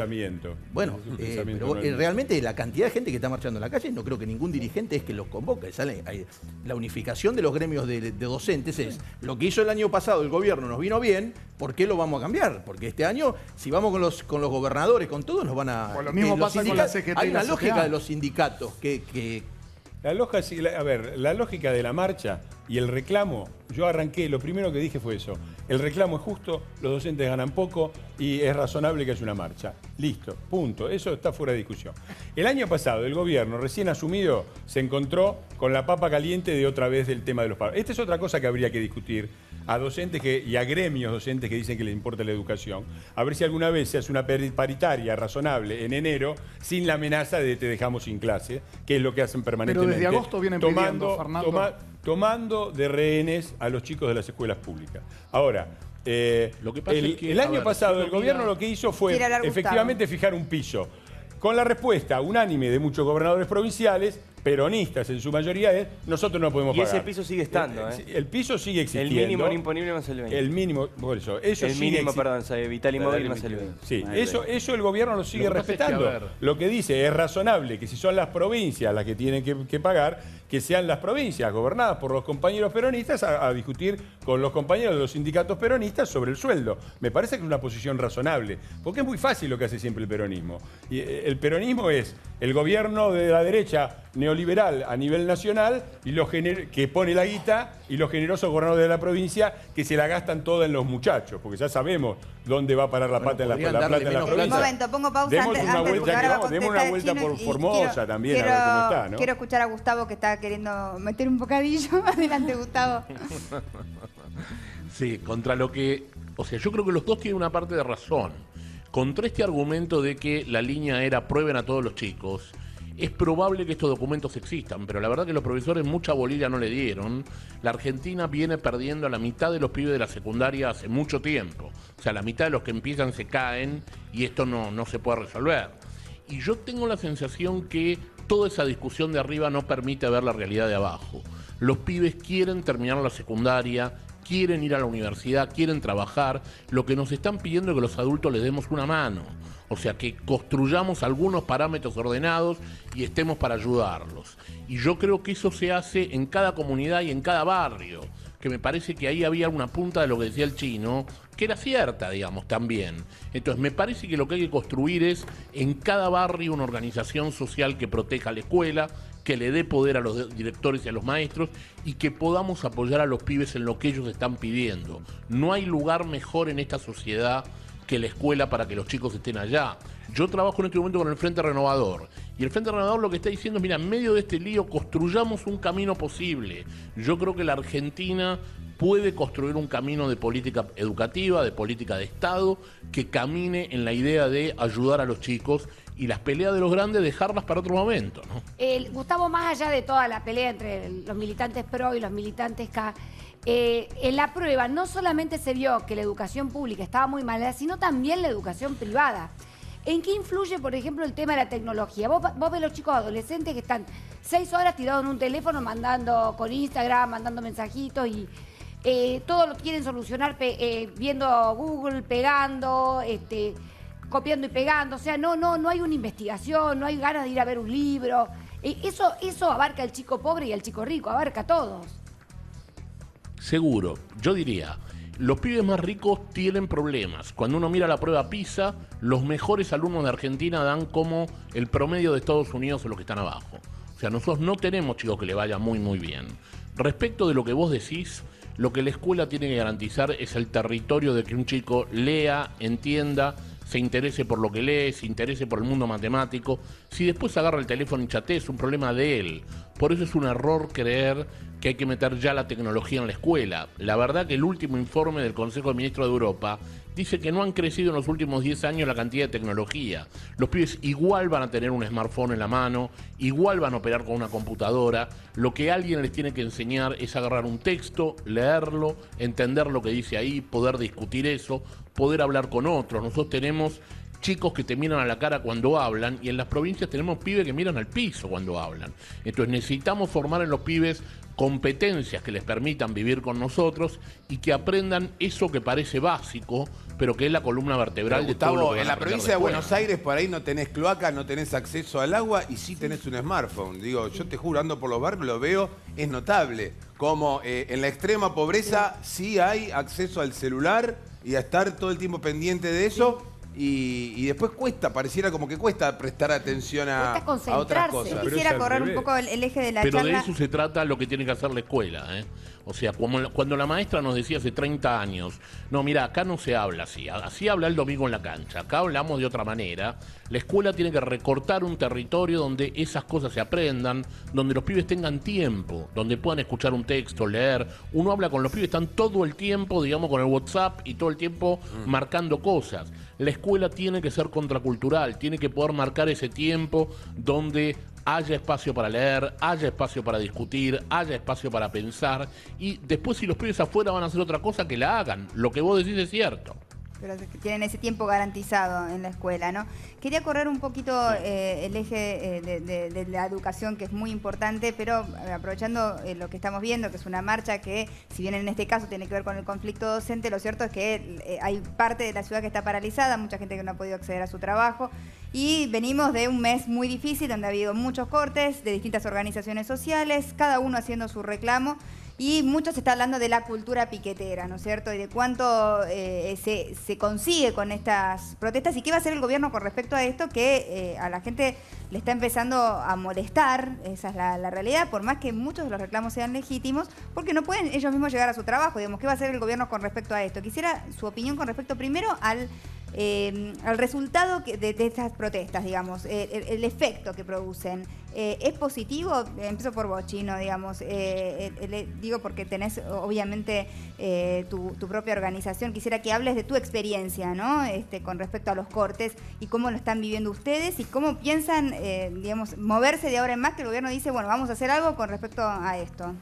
Bueno, pero realmente la cantidad de gente que está marchando en la calle, no creo que ningún dirigente es que los convoca. La unificación de los gremios de docentes es lo que hizo el año pasado el gobierno, nos vino bien, ¿por qué lo vamos a cambiar? Porque este año, si vamos con los gobernadores, con todos, nos van a... O lo mismo pasa con la CGT. Hay y la una lógica CTA. de los sindicatos que La lógica de la marcha y el reclamo, yo arranqué, lo primero que dije fue eso. El reclamo es justo, los docentes ganan poco y es razonable que haya una marcha. Listo, punto. Eso está fuera de discusión. El año pasado, el gobierno recién asumido se encontró con la papa caliente de otra vez del tema de los paros. Esta es otra cosa que habría que discutir a docentes y a gremios docentes que dicen que les importa la educación. A ver si alguna vez se hace una paritaria razonable en enero sin la amenaza de te dejamos sin clase, que es lo que hacen permanentemente. Pero desde agosto vienen pidiendo, Fernando. Tomando de rehenes a los chicos de las escuelas públicas. Ahora, Lo que pasa es que, el a año ver, pasado si el uno gobierno mira- lo que hizo fue Quiere hablar Gustavo. efectivamente fijar un piso. Con la respuesta unánime de muchos gobernadores provinciales, peronistas en su mayoría, es nosotros no podemos Y pagar. ese piso sigue estando, ¿eh? El piso sigue El existiendo. mínimo no imponible más el 20. El mínimo, por eso El sigue mínimo, exi- perdón, Vital y Móvil más el 20. Sí, Ahí eso el gobierno lo sigue Lo que pasa es que, respetando. a ver. Lo que dice es razonable que si son las provincias las que tienen que pagar, que sean las provincias gobernadas por los compañeros peronistas a discutir con los compañeros de los sindicatos peronistas sobre el sueldo. Me parece que es una posición razonable, porque es muy fácil lo que hace siempre el peronismo. Y el peronismo es el gobierno de la derecha neoliberal a nivel nacional y que pone la guita, y los generosos gobernadores de la provincia que se la gastan toda en los muchachos, porque ya sabemos dónde va a parar la plata en la podrían plata darle en la menos provincia. Un momento, pongo pausa Demos antes, una antes, vuelta, porque ahora va a demos contestar una vuelta Chino por y Formosa también, a ver cómo está, ¿no? Quiero escuchar a Gustavo, que está queriendo meter un bocadillo. Adelante, Gustavo. Sí, contra lo que... O sea, yo creo que los dos tienen una parte de razón. Contra este argumento de que la línea era prueben a todos los chicos, es probable que estos documentos existan, pero la verdad que los profesores mucha bolilla no le dieron. La Argentina viene perdiendo a la mitad de los pibes de la secundaria hace mucho tiempo. O sea, la mitad de los que empiezan se caen y esto no se puede resolver. Y yo tengo la sensación que toda esa discusión de arriba no permite ver la realidad de abajo. Los pibes quieren terminar la secundaria, quieren ir a la universidad, quieren trabajar. Lo que nos están pidiendo es que los adultos les demos una mano. O sea, que construyamos algunos parámetros ordenados y estemos para ayudarlos. Y yo creo que eso se hace en cada comunidad y en cada barrio. Que me parece que ahí había una punta de lo que decía el Chino, que era cierta, digamos, también. Entonces, me parece que lo que hay que construir es en cada barrio una organización social que proteja la escuela, que le dé poder a los directores y a los maestros y que podamos apoyar a los pibes en lo que ellos están pidiendo. No hay lugar mejor en esta sociedad que la escuela para que los chicos estén allá. Yo trabajo en este momento con el Frente Renovador y el Frente Renovador lo que está diciendo es, mira, en medio de este lío construyamos un camino posible. Yo creo que la Argentina puede construir un camino de política educativa, de política de Estado, que camine en la idea de ayudar a los chicos y las peleas de los grandes dejarlas para otro momento, ¿no? Gustavo, más allá de toda la pelea entre los militantes pro y los militantes K, en la prueba no solamente se vio que la educación pública estaba muy mala, sino también la educación privada. ¿En qué influye, por ejemplo, el tema de la tecnología? Vos ves los chicos adolescentes que están 6 horas tirados en un teléfono mandando con Instagram, mandando mensajitos y todo lo quieren solucionar viendo Google, pegando, copiando y pegando. O sea, no hay una investigación, no hay ganas de ir a ver un libro. Eso abarca al chico pobre y al chico rico, abarca a todos. Seguro, yo diría, los pibes más ricos tienen problemas. Cuando uno mira la prueba PISA, los mejores alumnos de Argentina dan como el promedio de Estados Unidos en los que están abajo. O sea, nosotros no tenemos chicos que le vaya muy bien. Respecto de lo que vos decís, lo que la escuela tiene que garantizar es el territorio de que un chico lea, entienda, se interese por lo que lee, se interese por el mundo matemático. Si después agarra el teléfono y chatea, es un problema de él. Por eso es un error creer que hay que meter ya la tecnología en la escuela. La verdad que el último informe del Consejo de Ministros de Europa dice que no han crecido en los últimos 10 años la cantidad de tecnología. Los pibes igual van a tener un smartphone en la mano, igual van a operar con una computadora. Lo que alguien les tiene que enseñar es agarrar un texto, leerlo, entender lo que dice ahí, poder discutir eso, poder hablar con otros. Nosotros tenemos chicos que te miran a la cara cuando hablan y en las provincias tenemos pibes que miran al piso cuando hablan. Entonces necesitamos formar en los pibes competencias que les permitan vivir con nosotros y que aprendan eso que parece básico, pero que es la columna vertebral de todo lo Gustavo, que van en a la aprender provincia de después. Buenos Aires por ahí no tenés cloaca, no tenés acceso al agua y sí tenés un smartphone. Digo, yo te juro, ando por los barrios, lo veo, es notable. Como en la extrema pobreza sí hay acceso al celular y a estar todo el tiempo pendiente de eso. Y después pareciera como que cuesta prestar atención a otras cosas. Yo quisiera correr un poco el eje de la Pero charla. de eso se trata lo que tiene que hacer la escuela, ¿eh? O sea, cuando la maestra nos decía hace 30 años, no, mira, acá no se habla así habla el domingo en la cancha, acá hablamos de otra manera, la escuela tiene que recortar un territorio donde esas cosas se aprendan, donde los pibes tengan tiempo, donde puedan escuchar un texto, leer. Uno habla con los pibes, están todo el tiempo, digamos, con el WhatsApp y todo el tiempo marcando cosas. La escuela tiene que ser contracultural, tiene que poder marcar ese tiempo donde haya espacio para leer, haya espacio para discutir, haya espacio para pensar y después si los pibes afuera van a hacer otra cosa, que la hagan. Lo que vos decís es cierto. Pero tienen ese tiempo garantizado en la escuela, ¿no? Quería correr un poquito el eje de la educación, que es muy importante, pero aprovechando lo que estamos viendo, que es una marcha que, si bien en este caso tiene que ver con el conflicto docente, lo cierto es que hay parte de la ciudad que está paralizada, mucha gente que no ha podido acceder a su trabajo, y venimos de un mes muy difícil, donde ha habido muchos cortes de distintas organizaciones sociales, cada uno haciendo su reclamo. Y mucho se está hablando de la cultura piquetera, ¿no es cierto? Y de cuánto se consigue con estas protestas y qué va a hacer el gobierno con respecto a esto que a la gente le está empezando a molestar, esa es la realidad, por más que muchos de los reclamos sean legítimos, porque no pueden ellos mismos llegar a su trabajo. Digamos, ¿qué va a hacer el gobierno con respecto a esto? Quisiera su opinión con respecto primero al resultado de estas protestas, digamos, el efecto que producen. ¿Es positivo? Empiezo por vos, Chino, digamos. Digo porque tenés obviamente tu propia organización. Quisiera que hables de tu experiencia, ¿no? Con respecto a los cortes y cómo lo están viviendo ustedes y cómo piensan, digamos, moverse de ahora en más, que el gobierno dice, bueno, vamos a hacer algo con respecto a esto.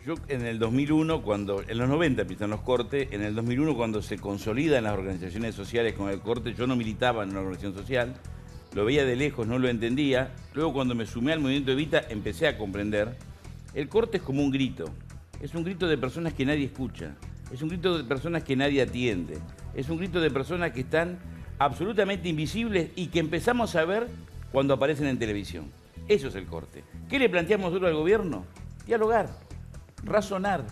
Yo en el 2001, en los 90 empiezan los cortes, en el 2001 cuando se consolidan las organizaciones sociales con el corte, yo no militaba en una organización social, lo veía de lejos, no lo entendía. Luego cuando me sumé al movimiento Evita empecé a comprender. El corte es como un grito, es un grito de personas que nadie escucha, es un grito de personas que nadie atiende, es un grito de personas que están absolutamente invisibles y que empezamos a ver cuando aparecen en televisión. Eso es el corte. ¿Qué le planteamos nosotros al gobierno? Dialogar, razonar.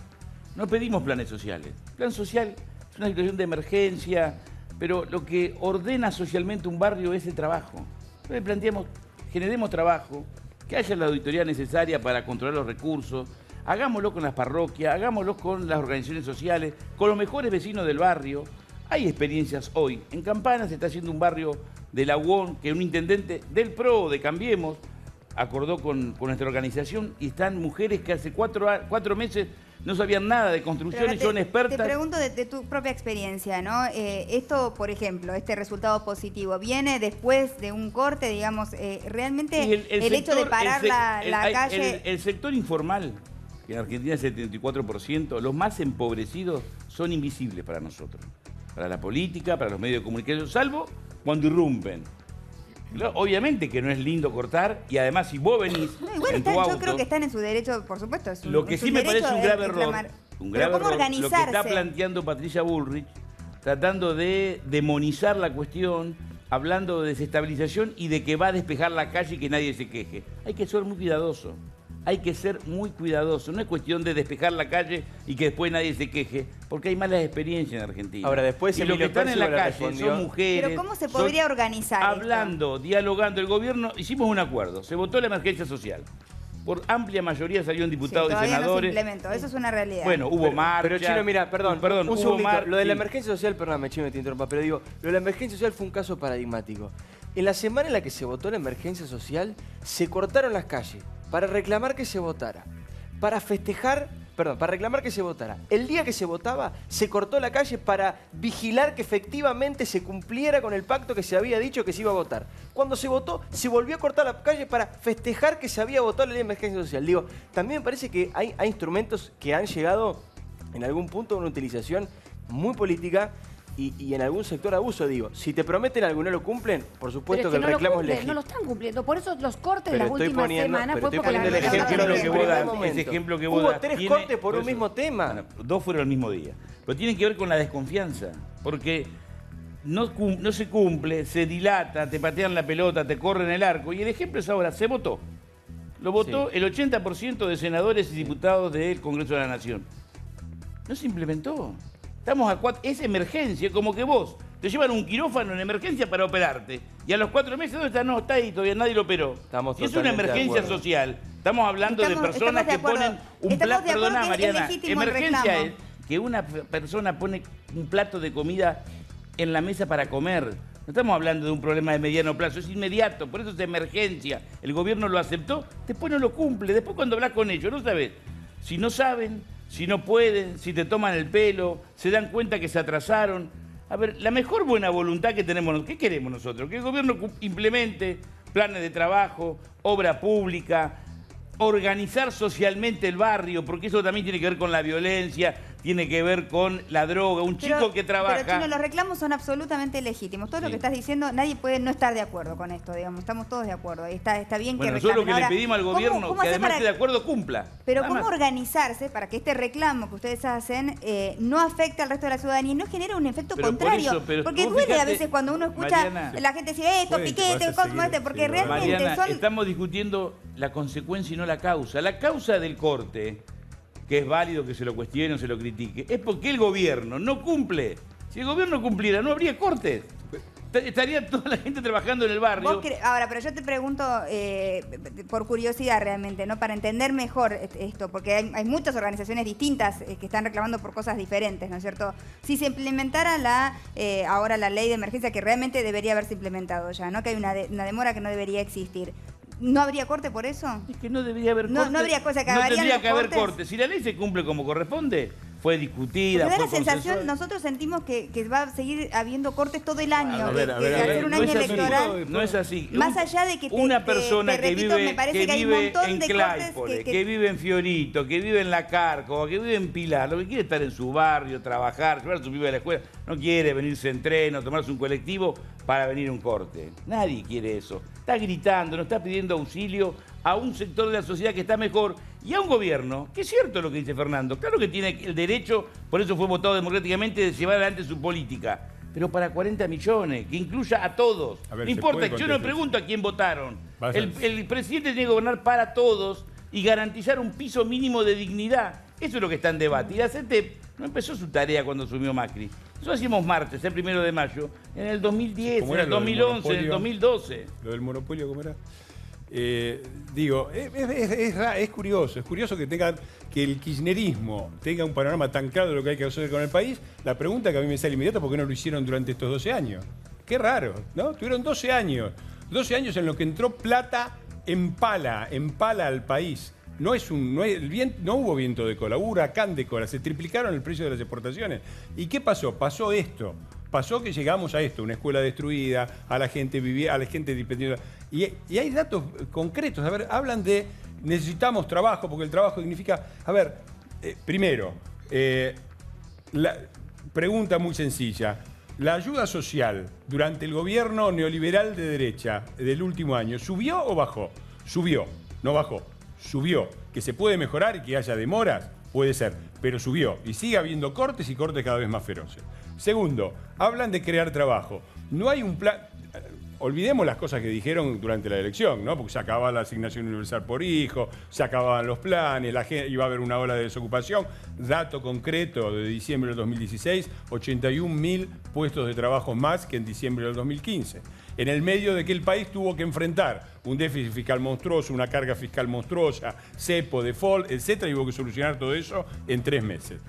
No pedimos planes sociales. Plan social es una situación de emergencia, pero lo que ordena socialmente un barrio es el trabajo. Le planteamos, generemos trabajo, que haya la auditoría necesaria para controlar los recursos, hagámoslo con las parroquias, hagámoslo con las organizaciones sociales, con los mejores vecinos del barrio. Hay experiencias hoy. En Campana se está haciendo un barrio de la UON, que un intendente del PRO, de Cambiemos, acordó con nuestra organización y están mujeres que hace 4 meses no sabían nada de construcción y son expertas. Te pregunto de tu propia experiencia, ¿no? Esto, por ejemplo, este resultado positivo, ¿viene después de un corte, digamos, realmente el hecho de parar la calle? El sector informal, que en Argentina es el 74%, los más empobrecidos son invisibles para nosotros, para la política, para los medios de comunicación, salvo cuando irrumpen. Obviamente que no es lindo cortar y además si vos venís en tu auto, yo creo que están en su derecho, por supuesto. Lo que sí me parece un grave error, lo que está planteando Patricia Bullrich, tratando de demonizar la cuestión, hablando de desestabilización y de que va a despejar la calle y que nadie se queje. Hay que ser muy cuidadoso. Hay que ser muy cuidadoso. No es cuestión de despejar la calle y que después nadie se queje, porque hay malas experiencias en Argentina. Ahora, después y los que están en la calle son mujeres. Pero ¿cómo se podría organizar hablando, dialogando. El gobierno, hicimos un acuerdo. Se votó la emergencia social. Por amplia mayoría salieron diputados y senadores. No se implementó. Eso es una realidad. Bueno, hubo marcha. Pero Chino, mira, perdón, un segundito. Lo de la emergencia social, perdóname, Chino, te interrumpa, pero digo, lo de la emergencia social fue un caso paradigmático. En la semana en la que se votó la emergencia social, se cortaron las calles. para reclamar que se votara, para festejar, perdón, para reclamar que se votara. El día que se votaba, se cortó la calle para vigilar que efectivamente se cumpliera con el pacto que se había dicho que se iba a votar. Cuando se votó, se volvió a cortar la calle para festejar que se había votado la ley de emergencia social. Digo, también me parece que hay instrumentos que han llegado en algún punto a una utilización muy política y en algún sector abuso. Digo, si te prometen algo y no lo cumplen, por supuesto que el reclamo es legítimo. No lo están cumpliendo. Por eso los cortes de Pero las estoy últimas poniendo- semanas pero fue estoy por la poniendo el ejemplo Ese momento. ejemplo que vos Hubo das 3 tiene- cortes por un eso- mismo tema. Bueno, 2 fueron el mismo día. Pero tienen que ver con la desconfianza. Porque no se cumple, se dilata, te patean la pelota, te corren el arco. Y el ejemplo es ahora, se votó. Lo votó el 80% de senadores y diputados del Congreso de la Nación. No se implementó. Estamos a 4, es emergencia, como que vos te llevan un quirófano en emergencia para operarte. Y a los 4 meses, ¿dónde está? No, está ahí, todavía nadie lo operó. Estamos Si es una totalmente de emergencia acuerdo. social, estamos hablando de personas de que acuerdo. ponen un Estamos plato. de acuerdo Perdona, que es Mariana, legítimo el emergencia reclamo. es que una persona pone un plato de comida en la mesa para comer. No estamos hablando de un problema de mediano plazo, es inmediato, por eso es emergencia. El gobierno lo aceptó, después no lo cumple. Después cuando hablas con ellos, no sabes si no saben, si no pueden, si te toman el pelo, se dan cuenta que se atrasaron. A ver, la mejor buena voluntad que tenemos, ¿qué queremos nosotros? Que el gobierno implemente planes de trabajo, obra pública, organizar socialmente el barrio, porque eso también tiene que ver con la violencia, tiene que ver con la droga. Un chico que trabaja... Pero, Chino, los reclamos son absolutamente legítimos. Todo lo Sí. que estás diciendo, nadie puede no estar de acuerdo con esto, digamos. Estamos todos de acuerdo. Y está bien Bueno, que nosotros reclamen. lo que Ahora, le pedimos al gobierno, ¿cómo que hacer además para- esté de acuerdo, cumpla. Pero Nada ¿cómo más. organizarse para que este reclamo que ustedes hacen no afecte al resto de la ciudadanía y no genere un efecto Pero por contrario? eso, pero porque vos duele a fijate, veces cuando uno escucha Mariana, la gente decir esto, puede que piquete, vaya a cosas como seguir este, porque siendo realmente Mariana, son... estamos discutiendo la consecuencia y no la causa. La causa del corte, que es válido que se lo cuestione o se lo critique, es porque el gobierno no cumple. Si el gobierno cumpliera, no habría cortes. Estaría toda la gente trabajando en el barrio. Ahora, pero yo te pregunto por curiosidad realmente, ¿no? Para entender mejor esto, porque hay muchas organizaciones distintas que están reclamando por cosas diferentes, ¿no es cierto? Si se implementara ahora la ley de emergencia, que realmente debería haberse implementado ya, ¿no? Que hay una demora que no debería existir. ¿No habría corte por eso? Es que no debería haber No- corte. no habría cosa que No harían tendría los que haber cortes. corte. Si la ley se cumple como corresponde, fue discutida, Porque da la fue sensación, consensuada. nosotros sentimos que va a seguir habiendo cortes todo el año, A ver, que a ver, hacer un no año es así, electoral. no es así. Más allá de que una persona te que repito, vive, me parece que hay un vive montón en de cortes Claypole, que- que vive en Fiorito, que vive en La Cárcova, que vive en Pilar, lo que quiere es estar en su barrio, trabajar, llevar a su pibe a la escuela, no quiere venirse en tren o tomarse un colectivo para venir a un corte. Nadie quiere eso. Está gritando, no está pidiendo auxilio a un sector de la sociedad que está mejor y a un gobierno, que es cierto lo que dice Fernando, claro que tiene el derecho, por eso fue votado democráticamente, de llevar adelante su política, pero para 40 millones, que incluya a todos. A ver, No ¿se importa, puede yo no contestar? pregunto a quién votaron. Vaya. El presidente tiene que gobernar para todos y garantizar un piso mínimo de dignidad. Eso es lo que está en debate. Y la CETEP no empezó su tarea cuando asumió Macri. Nosotros hacíamos martes, el 1 de mayo, en el 2010, ¿Cómo en era el lo del 2011, en el monopolio? 2012. Lo del monopolio, ¿cómo era? Digo, es curioso que el kirchnerismo tenga un panorama tan claro de lo que hay que hacer con el país. La pregunta que a mí me sale inmediata, ¿por qué no lo hicieron durante estos 12 años? Qué raro, ¿no? Tuvieron 12 años en los que entró plata en pala al país. No hubo viento de cola, hubo huracán de cola, se triplicaron el precio de las exportaciones. ¿Y qué pasó? Pasó esto. Pasó que llegamos a esto, una escuela destruida, a la gente dependiendo. Y hay datos concretos. A ver, hablan de necesitamos trabajo, porque el trabajo significa. A ver, primero, la pregunta muy sencilla. ¿La ayuda social durante el gobierno neoliberal de derecha del último año subió o bajó? Subió, no bajó. Subió. ¿Que se puede mejorar y que haya demoras? Puede ser, pero subió. Y sigue habiendo cortes y cortes cada vez más feroces. Segundo, hablan de crear trabajo. No hay un plan... Olvidemos las cosas que dijeron durante la elección, ¿no? Porque se acababa la asignación universal por hijo, se acababan los planes, iba a haber una ola de desocupación. Dato concreto de diciembre del 2016, 81.000 puestos de trabajo más que en diciembre del 2015. En el medio de que el país tuvo que enfrentar un déficit fiscal monstruoso, una carga fiscal monstruosa, cepo, default, etcétera, y hubo que solucionar todo eso en 3 meses.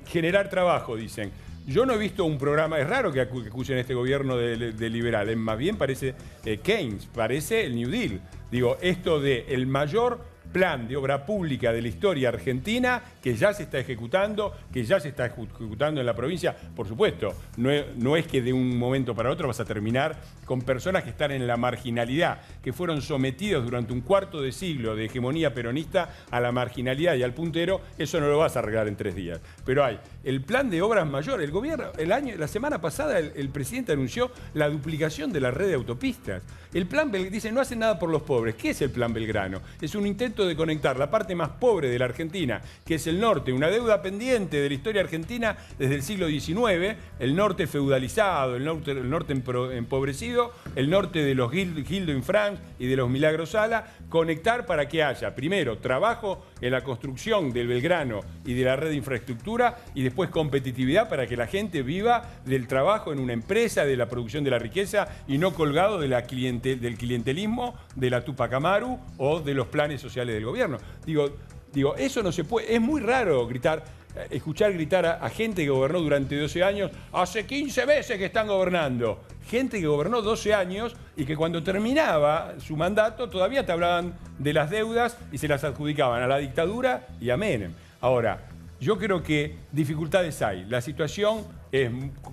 Generar trabajo, dicen. yo no he visto un programa, es raro que acusen a este gobierno de liberal, más bien parece Keynes, parece el New Deal. Digo, esto de el mayor plan de obra pública de la historia argentina que ya se está ejecutando, en la provincia. Por supuesto, no es que de un momento para otro vas a terminar con personas que están en la marginalidad, que fueron sometidos durante un cuarto de siglo de hegemonía peronista a la marginalidad y al puntero. Eso no lo vas a arreglar en 3 días. Pero hay el plan de obras mayores. El gobierno, la semana pasada, el presidente anunció la duplicación de la red de autopistas. El plan dice, no hacen nada por los pobres. ¿Qué es el plan Belgrano? Es un intento de conectar la parte más pobre de la Argentina, que es el norte, una deuda pendiente de la historia argentina desde el siglo XIX, el norte feudalizado, el norte empobrecido, el norte de los Gildo Infrans y de los Milagros Sala, conectar para que haya, primero, trabajo en la construcción del Belgrano y de la red de infraestructura, y después competitividad para que la gente viva del trabajo en una empresa, de la producción de la riqueza, y no colgado del clientelismo, de la Tupac Amaru o de los planes sociales del gobierno. Digo, eso no se puede. Es muy raro escuchar gritar a gente que gobernó durante 12 años, hace 15 veces que están gobernando. Gente que gobernó 12 años y que cuando terminaba su mandato todavía te hablaban de las deudas y se las adjudicaban a la dictadura y a Menem. Ahora, yo creo que dificultades hay. La situación es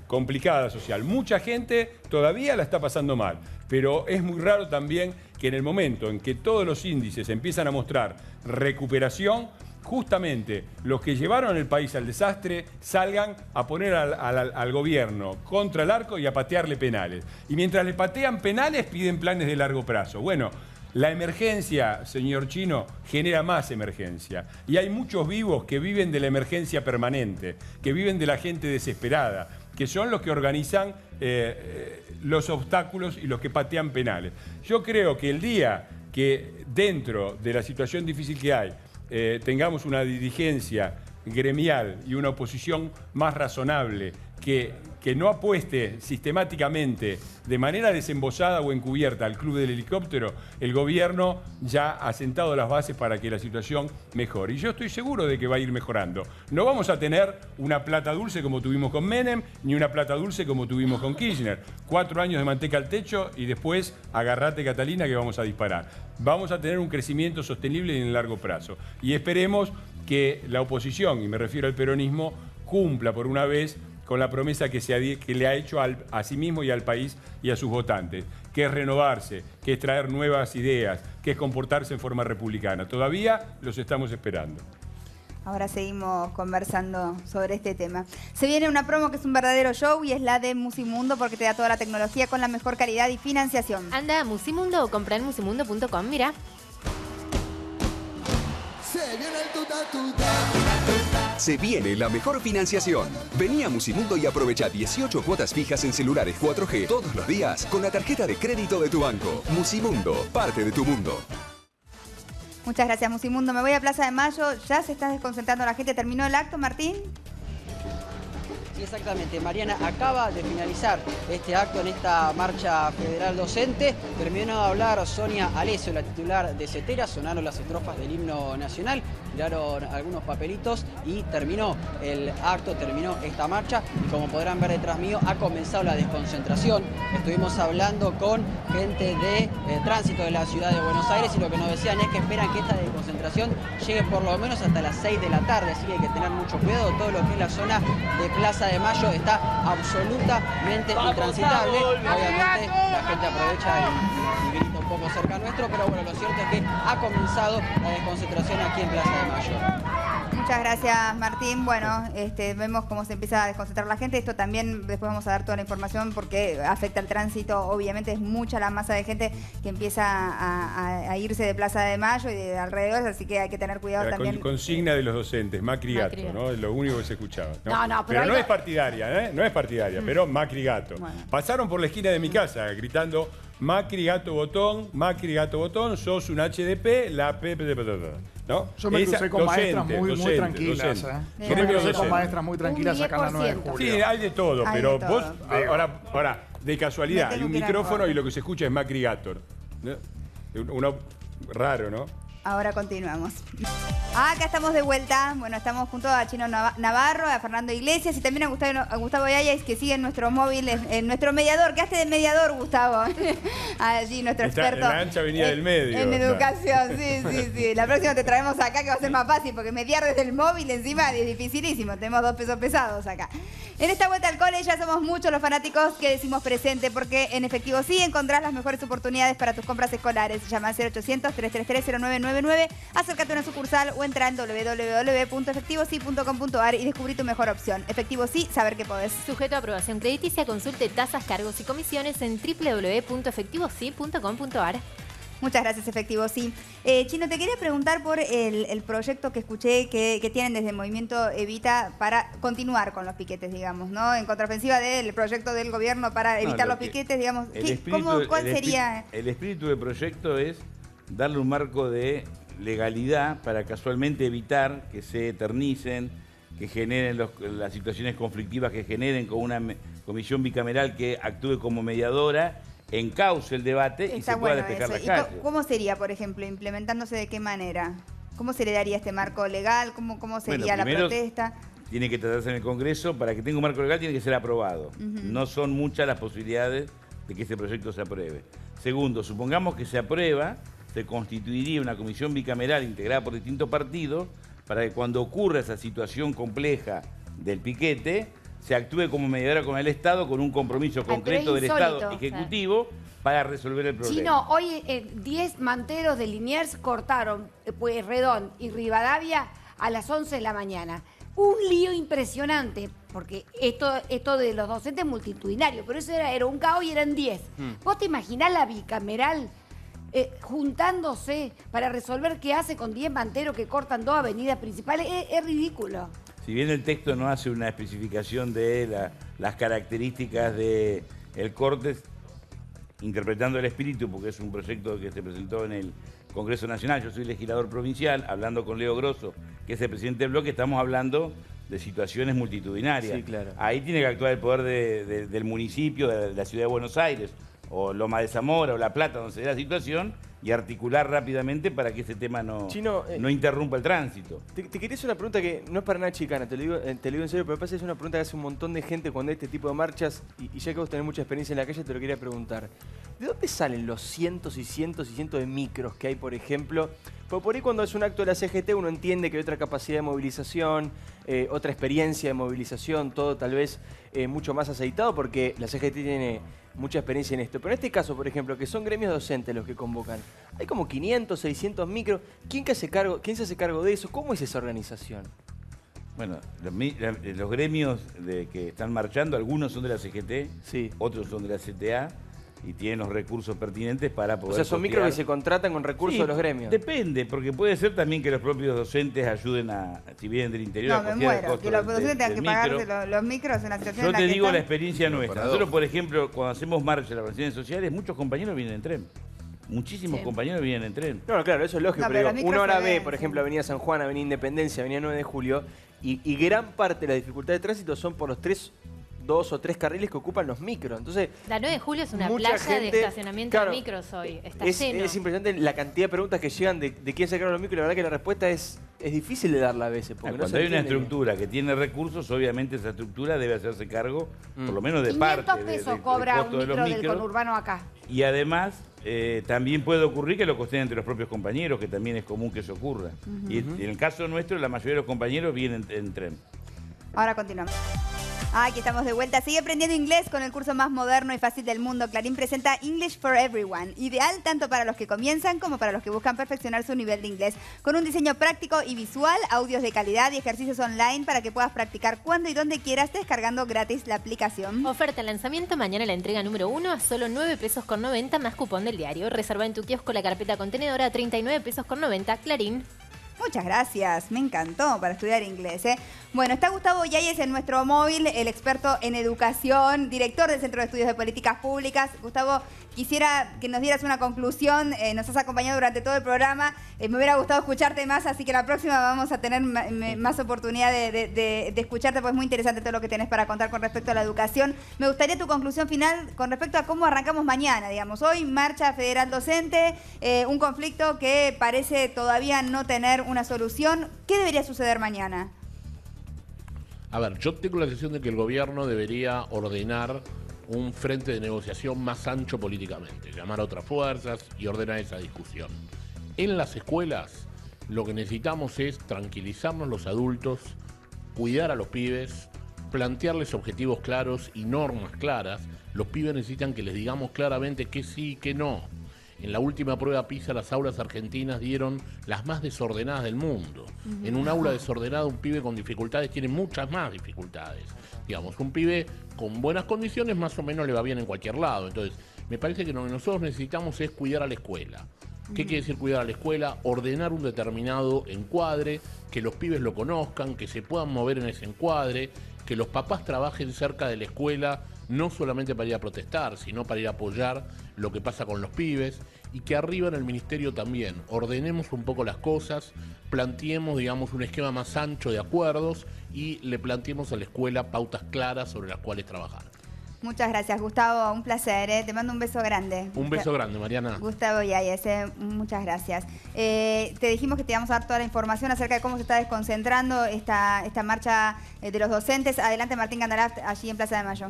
complicada social. Mucha gente todavía la está pasando mal. Pero es muy raro también que en el momento en que todos los índices empiezan a mostrar recuperación, justamente los que llevaron el país al desastre salgan a poner al gobierno contra el arco y a patearle penales. Y mientras le patean penales, piden planes de largo plazo. Bueno, la emergencia, señor Chino, genera más emergencia. Y hay muchos vivos que viven de la emergencia permanente, que viven de la gente desesperada, que son los que organizan los obstáculos y los que patean penales. Yo creo que el día que dentro de la situación difícil que hay tengamos una dirigencia gremial y una oposición más razonable que no apueste sistemáticamente de manera desembosada o encubierta al club del helicóptero, el gobierno ya ha sentado las bases para que la situación mejore. Y yo estoy seguro de que va a ir mejorando. No vamos a tener una plata dulce como tuvimos con Menem, ni una plata dulce como tuvimos con Kirchner. 4 años de manteca al techo y después agarrate, Catalina, que vamos a disparar. Vamos a tener un crecimiento sostenible y en el largo plazo. Y esperemos que la oposición, y me refiero al peronismo, cumpla por una vez con la promesa que le ha hecho a sí mismo y al país y a sus votantes, que es renovarse, que es traer nuevas ideas, que es comportarse en forma republicana. Todavía los estamos esperando. Ahora seguimos conversando sobre este tema. Se viene una promo que es un verdadero show y es la de Musimundo, porque te da toda la tecnología con la mejor calidad y financiación. Anda a Musimundo o compra en musimundo.com, mira. Se viene la mejor financiación. Vení a Musimundo y aprovecha 18 cuotas fijas en celulares 4G todos los días con la tarjeta de crédito de tu banco. Musimundo, parte de tu mundo. Muchas gracias, Musimundo. Me voy a Plaza de Mayo. Ya se está desconcentrando la gente. ¿Terminó el acto, Martín? Sí, exactamente. Mariana, acaba de finalizar este acto en esta marcha federal docente. Terminó de hablar Sonia Alessio, la titular de CETERA. Sonaron las estrofas del himno nacional, tiraron algunos papelitos y terminó el acto, terminó esta marcha. Y como podrán ver detrás mío, ha comenzado la desconcentración. Estuvimos hablando con gente de tránsito de la ciudad de Buenos Aires y lo que nos decían es que esperan que esta desconcentración llegue por lo menos hasta las 6 de la tarde. Así que hay que tener mucho cuidado. Todo lo que es la zona de Plaza de Mayo está absolutamente intransitable. Obviamente la gente aprovecha y grita un poco cerca nuestro, pero bueno, lo cierto es que ha comenzado la desconcentración aquí en Plaza de Mayo. Muchas gracias, Martín. Bueno, vemos cómo se empieza a desconcentrar la gente. Esto también después vamos a dar toda la información porque afecta al tránsito. Obviamente es mucha la masa de gente que empieza a irse de Plaza de Mayo y de alrededor, así que hay que tener cuidado también. Consigna de los docentes, Macri Gato, ¿no? Es lo único que se escuchaba. Pero no es partidaria, no es partidaria, pero Macri Gato. Bueno. Pasaron por la esquina de mi casa gritando Macri Gato Botón, sos un HDP, la PP de... ¿No? Yo me crucé con maestras muy tranquilas. Yo me crucé con maestras muy tranquilas acá en la 9 de julio. Sí, hay de todo, pero vos, ahora, de casualidad, hay un micrófono y lo que se escucha es Macri Gator. Uno raro, ¿no? Ahora continuamos. Acá estamos de vuelta. Bueno, estamos junto a Chino Navarro, a Fernando Iglesias y también a Gustavo Yáñez, que sigue en nuestro móvil, en nuestro mediador. ¿Qué hace de mediador, Gustavo? Allí, nuestro experto. En la ancha avenida del medio. En educación, sí. La próxima te traemos acá, que va a ser más fácil, porque mediar desde el móvil encima es dificilísimo. Tenemos 2 pesos pesados acá. En esta vuelta al cole ya somos muchos los fanáticos que decimos presente, porque en Efectivo Sí encontrás las mejores oportunidades para tus compras escolares. Llama al 0800-333-0999, acércate a una sucursal o entra en www.efectivosí.com.ar y descubrí tu mejor opción. Efectivo Sí, saber que podés. Sujeto a aprobación crediticia, consulte tasas, cargos y comisiones en www.efectivosí.com.ar. Muchas gracias, Efectivo Sí. Chino, te quería preguntar por el proyecto que escuché que tienen desde el Movimiento Evita para continuar con los piquetes, digamos, ¿no? En contraofensiva del proyecto del gobierno para evitar los piquetes, digamos. ¿Cuál sería? El espíritu del proyecto es darle un marco de legalidad para casualmente evitar que se eternicen, que generen las situaciones conflictivas que generen con una comisión bicameral que actúe como mediadora, encauce el debate y se pueda despejar la calle. ¿Cómo sería, por ejemplo, implementándose de qué manera? ¿Cómo se le daría este marco legal? ¿Cómo sería la protesta? Tiene que tratarse en el Congreso. Para que tenga un marco legal tiene que ser aprobado. No son muchas las posibilidades de que este proyecto se apruebe. Segundo, supongamos que se aprueba, se constituiría una comisión bicameral integrada por distintos partidos para que cuando ocurra esa situación compleja del piquete, se actúe como mediadora con el Estado, con un compromiso concreto del Estado Ejecutivo para resolver el problema. Chino, hoy 10 manteros de Liniers cortaron Pueyrredón y Rivadavia a las 11 de la mañana. Un lío impresionante, porque esto de los docentes es multitudinario, pero eso era un caos y eran 10. ¿Vos te imaginás la bicameral juntándose para resolver qué hace con 10 manteros que cortan 2 avenidas principales? Es ridículo. Si bien el texto no hace una especificación de las características del corte, interpretando el espíritu, porque es un proyecto que se presentó en el Congreso Nacional, yo soy legislador provincial, hablando con Leo Grosso, que es el presidente del bloque, estamos hablando de situaciones multitudinarias. Sí, claro. Ahí tiene que actuar el poder del municipio, de la ciudad de Buenos Aires, o Loma de Zamora, o La Plata, donde se dé la situación, y articular rápidamente para que este tema no interrumpa el tránsito. Te quería hacer una pregunta que no es para nada chicana, te lo digo en serio, pero pasa que es una pregunta que hace un montón de gente cuando hay este tipo de marchas, y ya que vos tenés mucha experiencia en la calle, te lo quería preguntar. ¿De dónde salen los cientos y cientos y cientos de micros que hay, por ejemplo? Porque por ahí cuando es un acto de la CGT uno entiende que hay otra capacidad de movilización, otra experiencia de movilización, todo tal vez mucho más aceitado, porque la CGT tiene mucha experiencia en esto. Pero en este caso, por ejemplo, que son gremios docentes los que convocan, hay como 500, 600 micros. ¿Quién se hace cargo de eso? ¿Cómo es esa organización? Bueno, los gremios que están marchando, algunos son de la CGT, otros son de la CTA, y tienen los recursos pertinentes para poder... O sea, son micros que se contratan con recursos de los gremios. Depende, porque puede ser también que los propios docentes ayuden si vienen del interior, a costear el costo que los docentes tengan que pagarse los micros en la situación. Yo te digo la experiencia nuestra. Nosotros, por ejemplo, cuando hacemos marcha en las organizaciones sociales, muchos compañeros vienen en tren. Muchísimos compañeros vienen en tren. No, claro, eso es lógico, pero uno ahora ve, por ejemplo, Avenida San Juan, Avenida Independencia, Avenida 9 de Julio, y gran parte de las dificultades de tránsito son por los 2 o 3 carriles que ocupan los micros. Entonces, la 9 de Julio es una playa de estacionamiento de micros hoy. Está lleno. Es impresionante la cantidad de preguntas que llegan de quién se cargan los micros, y la verdad que la respuesta es difícil de darla a veces. Porque cuando hay una estructura que tiene recursos, obviamente esa estructura debe hacerse cargo, por lo menos de parte. 500 pesos cobra un micro del conurbano acá. Y además, también puede ocurrir que lo costeen entre los propios compañeros, que también es común que eso ocurra. Y en el caso nuestro, la mayoría de los compañeros vienen en tren. Ahora continuamos. Aquí estamos de vuelta. Sigue aprendiendo inglés con el curso más moderno y fácil del mundo. Clarín presenta English for Everyone. Ideal tanto para los que comienzan como para los que buscan perfeccionar su nivel de inglés. Con un diseño práctico y visual, audios de calidad y ejercicios online para que puedas practicar cuando y donde quieras, descargando gratis la aplicación. Oferta lanzamiento, mañana la entrega número 1 a solo 9 pesos con 90 más cupón del diario. Reserva en tu kiosco la carpeta contenedora a 39 pesos con 90. Clarín. Muchas gracias, me encantó para estudiar inglés. Bueno, está Gustavo Yáñez en nuestro móvil, el experto en educación, director del Centro de Estudios de Políticas Públicas. Gustavo, quisiera que nos dieras una conclusión, nos has acompañado durante todo el programa, me hubiera gustado escucharte más, así que la próxima vamos a tener más oportunidad de escucharte, pues es muy interesante todo lo que tenés para contar con respecto a la educación. Me gustaría tu conclusión final con respecto a cómo arrancamos mañana, digamos. Hoy, marcha federal docente, un conflicto que parece todavía no tener una solución. ¿Qué debería suceder mañana? A ver, yo tengo la sensación de que el gobierno debería ordenar un frente de negociación más ancho políticamente, llamar a otras fuerzas y ordenar esa discusión. En las escuelas lo que necesitamos es tranquilizarnos los adultos, cuidar a los pibes, plantearles objetivos claros y normas claras. Los pibes necesitan que les digamos claramente que sí y que no. En la última prueba PISA, las aulas argentinas dieron las más desordenadas del mundo. En un aula desordenada, un pibe con dificultades tiene muchas más dificultades. Digamos, un pibe con buenas condiciones más o menos le va bien en cualquier lado. Entonces, me parece que lo que nosotros necesitamos es cuidar a la escuela. ¿Qué quiere decir cuidar a la escuela? Ordenar un determinado encuadre, que los pibes lo conozcan, que se puedan mover en ese encuadre, que los papás trabajen cerca de la escuela, no solamente para ir a protestar, sino para ir a apoyar lo que pasa con los pibes, y que arriba en el ministerio también ordenemos un poco las cosas, planteemos, digamos, un esquema más ancho de acuerdos y le planteemos a la escuela pautas claras sobre las cuales trabajar. Muchas gracias, Gustavo. Un placer, Te mando un beso grande. Un beso grande, Mariana. Gustavo Yáñez, muchas gracias. Te dijimos que te íbamos a dar toda la información acerca de cómo se está desconcentrando esta marcha de los docentes. Adelante, Martín Gandalaf, allí en Plaza de Mayo.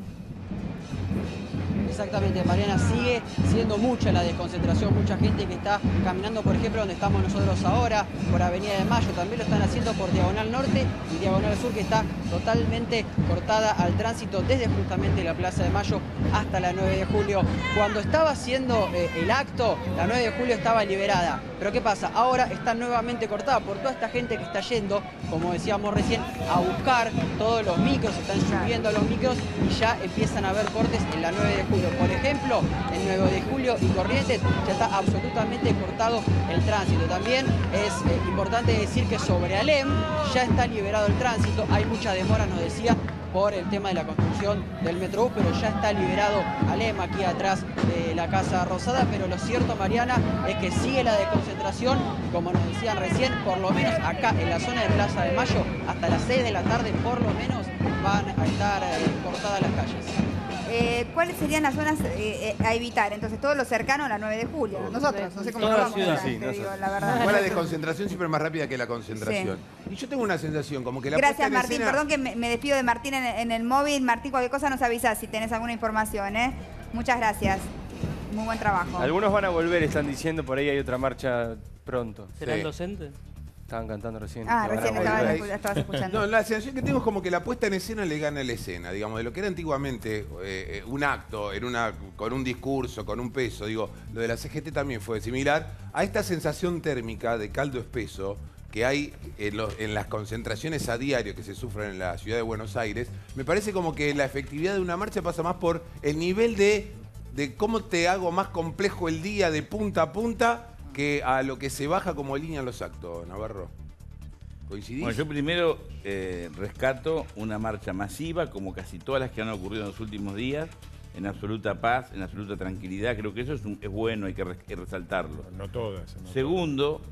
Exactamente, Mariana, sigue siendo mucha la desconcentración, mucha gente que está caminando, por ejemplo, donde estamos nosotros ahora, por Avenida de Mayo, también lo están haciendo por Diagonal Norte y Diagonal Sur, que está totalmente cortada al tránsito desde justamente la Plaza de Mayo hasta la 9 de julio. Cuando estaba haciendo el acto, la 9 de julio estaba liberada, pero ¿qué pasa? Ahora está nuevamente cortada por toda esta gente que está yendo, como decíamos recién, a buscar todos los micros, están subiendo a los micros y ya empiezan a haber cortes en la 9 de julio. Por ejemplo, en 9 de julio y Corrientes ya está absolutamente cortado el tránsito. También es importante decir que sobre Alem ya está liberado el tránsito. Hay mucha demora, nos decía, por el tema de la construcción del Metrobús, pero ya está liberado Alem aquí atrás de la Casa Rosada. Pero lo cierto, Mariana, es que sigue la desconcentración, como nos decían recién, por lo menos acá en la zona de Plaza de Mayo, hasta las 6 de la tarde por lo menos van a estar cortadas las calles. ¿Cuáles serían las zonas a evitar? Entonces, todo lo cercano a la 9 de julio. Nosotros, no sé cómo nos vamos a la verdad. Igual la desconcentración siempre es más rápida que la concentración. Sí. Y yo tengo una sensación como que la Gracias, Martín. escena... Perdón que me despido de Martín en el móvil. Martín, cualquier cosa nos avisas si tenés alguna información. Muchas gracias. Muy buen trabajo. Algunos van a volver, están diciendo, por ahí hay otra marcha pronto. ¿Serán docentes? Estaban cantando recién. Recién estabas escuchando. No, la sensación que tengo es como que la puesta en escena le gana la escena, digamos, de lo que era antiguamente un acto, con un discurso, con un peso, digo, lo de la CGT también fue similar a esta sensación térmica de caldo espeso que hay en las concentraciones a diario que se sufren en la ciudad de Buenos Aires. Me parece como que la efectividad de una marcha pasa más por el nivel de cómo te hago más complejo el día de punta a punta que a lo que se baja como línea en los actos, Navarro. ¿Coincidís? Bueno, yo primero rescato una marcha masiva, como casi todas las que han ocurrido en los últimos días, en absoluta paz, en absoluta tranquilidad. Creo que eso es bueno, hay que resaltarlo. No todas. No Segundo,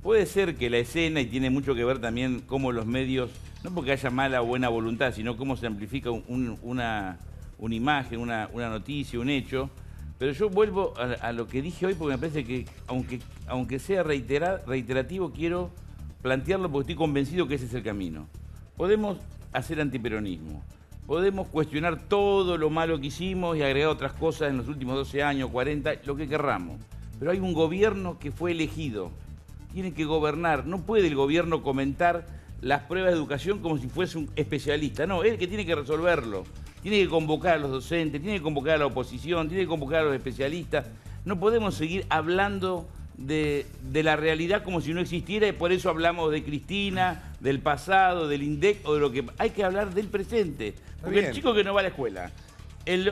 puede ser que la escena, y tiene mucho que ver también cómo los medios, no porque haya mala o buena voluntad, sino cómo se amplifica una imagen, una noticia, un hecho. Pero yo vuelvo a lo que dije hoy porque me parece que, aunque sea reiterativo, quiero plantearlo porque estoy convencido que ese es el camino. Podemos hacer antiperonismo, podemos cuestionar todo lo malo que hicimos y agregar otras cosas en los últimos 12 años, 40, lo que querramos. Pero hay un gobierno que fue elegido, tiene que gobernar. No puede el gobierno comentar las pruebas de educación como si fuese un especialista. No, él que tiene que resolverlo. Tiene que convocar a los docentes, tiene que convocar a la oposición, tiene que convocar a los especialistas. No podemos seguir hablando de la realidad como si no existiera y por eso hablamos de Cristina, del pasado, del INDEC o de lo que... Hay que hablar del presente. Porque el chico que no va a la escuela, el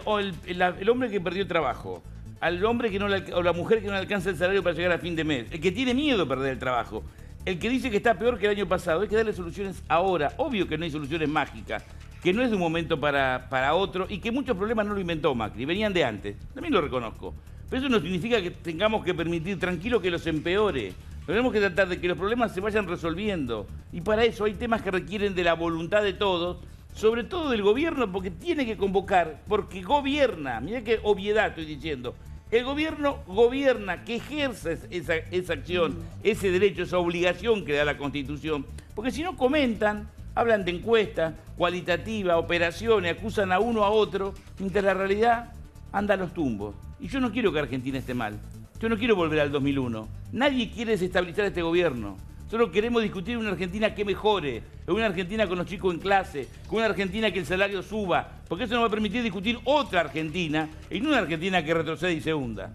hombre que perdió el trabajo, al hombre que no o la mujer que no le alcanza el salario para llegar a fin de mes, el que tiene miedo de perder el trabajo, el que dice que está peor que el año pasado. Hay que darle soluciones ahora. Obvio que no hay soluciones mágicas, que no es de un momento para otro y que muchos problemas no lo inventó Macri, venían de antes. También lo reconozco. Pero eso no significa que tengamos que permitir tranquilo que los empeore. Tenemos que tratar de que los problemas se vayan resolviendo. Y para eso hay temas que requieren de la voluntad de todos, sobre todo del gobierno, porque tiene que convocar, porque gobierna. Mirá qué obviedad estoy diciendo. El gobierno gobierna, que ejerce esa acción, ese derecho, esa obligación que da la Constitución. Porque si no comentan, hablan de encuestas, cualitativa, operaciones, acusan a uno a otro, mientras la realidad anda a los tumbos. Y yo no quiero que Argentina esté mal. Yo no quiero volver al 2001. Nadie quiere desestabilizar este gobierno. Solo queremos discutir una Argentina que mejore, una Argentina con los chicos en clase, con una Argentina que el salario suba, porque eso nos va a permitir discutir otra Argentina y no una Argentina que retrocede y se hunda.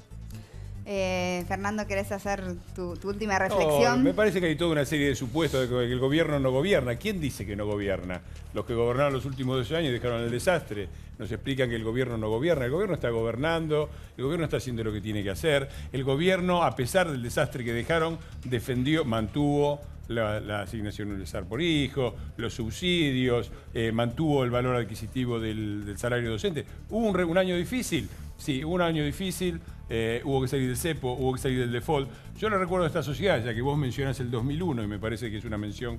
Fernando, ¿querés hacer tu última reflexión? No, me parece que hay toda una serie de supuestos de que el gobierno no gobierna. ¿Quién dice que no gobierna? Los que gobernaron los últimos 12 años dejaron el desastre. Nos explican que el gobierno no gobierna. El gobierno está gobernando, el gobierno está haciendo lo que tiene que hacer. El gobierno, a pesar del desastre que dejaron, mantuvo la asignación universal por hijo, los subsidios, mantuvo el valor adquisitivo del salario docente. ¿Hubo un año difícil? Sí, hubo un año difícil. Hubo que salir del cepo, hubo que salir del default. Yo no recuerdo esta sociedad, ya que vos mencionás el 2001 y me parece que es una mención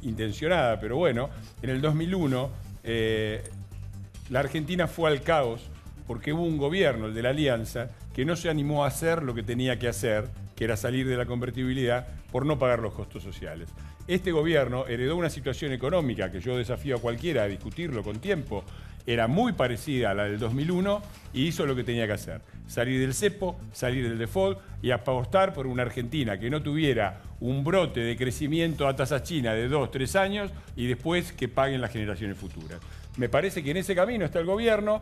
intencionada, pero bueno, en el 2001 la Argentina fue al caos porque hubo un gobierno, el de la Alianza, que no se animó a hacer lo que tenía que hacer, que era salir de la convertibilidad por no pagar los costos sociales. Este gobierno heredó una situación económica que yo desafío a cualquiera a discutirlo con tiempo, era muy parecida a la del 2001 y hizo lo que tenía que hacer. Salir del cepo, salir del default y apostar por una Argentina que no tuviera un brote de crecimiento a tasa china de 2, 3 años y después que paguen las generaciones futuras. Me parece que en ese camino está el gobierno,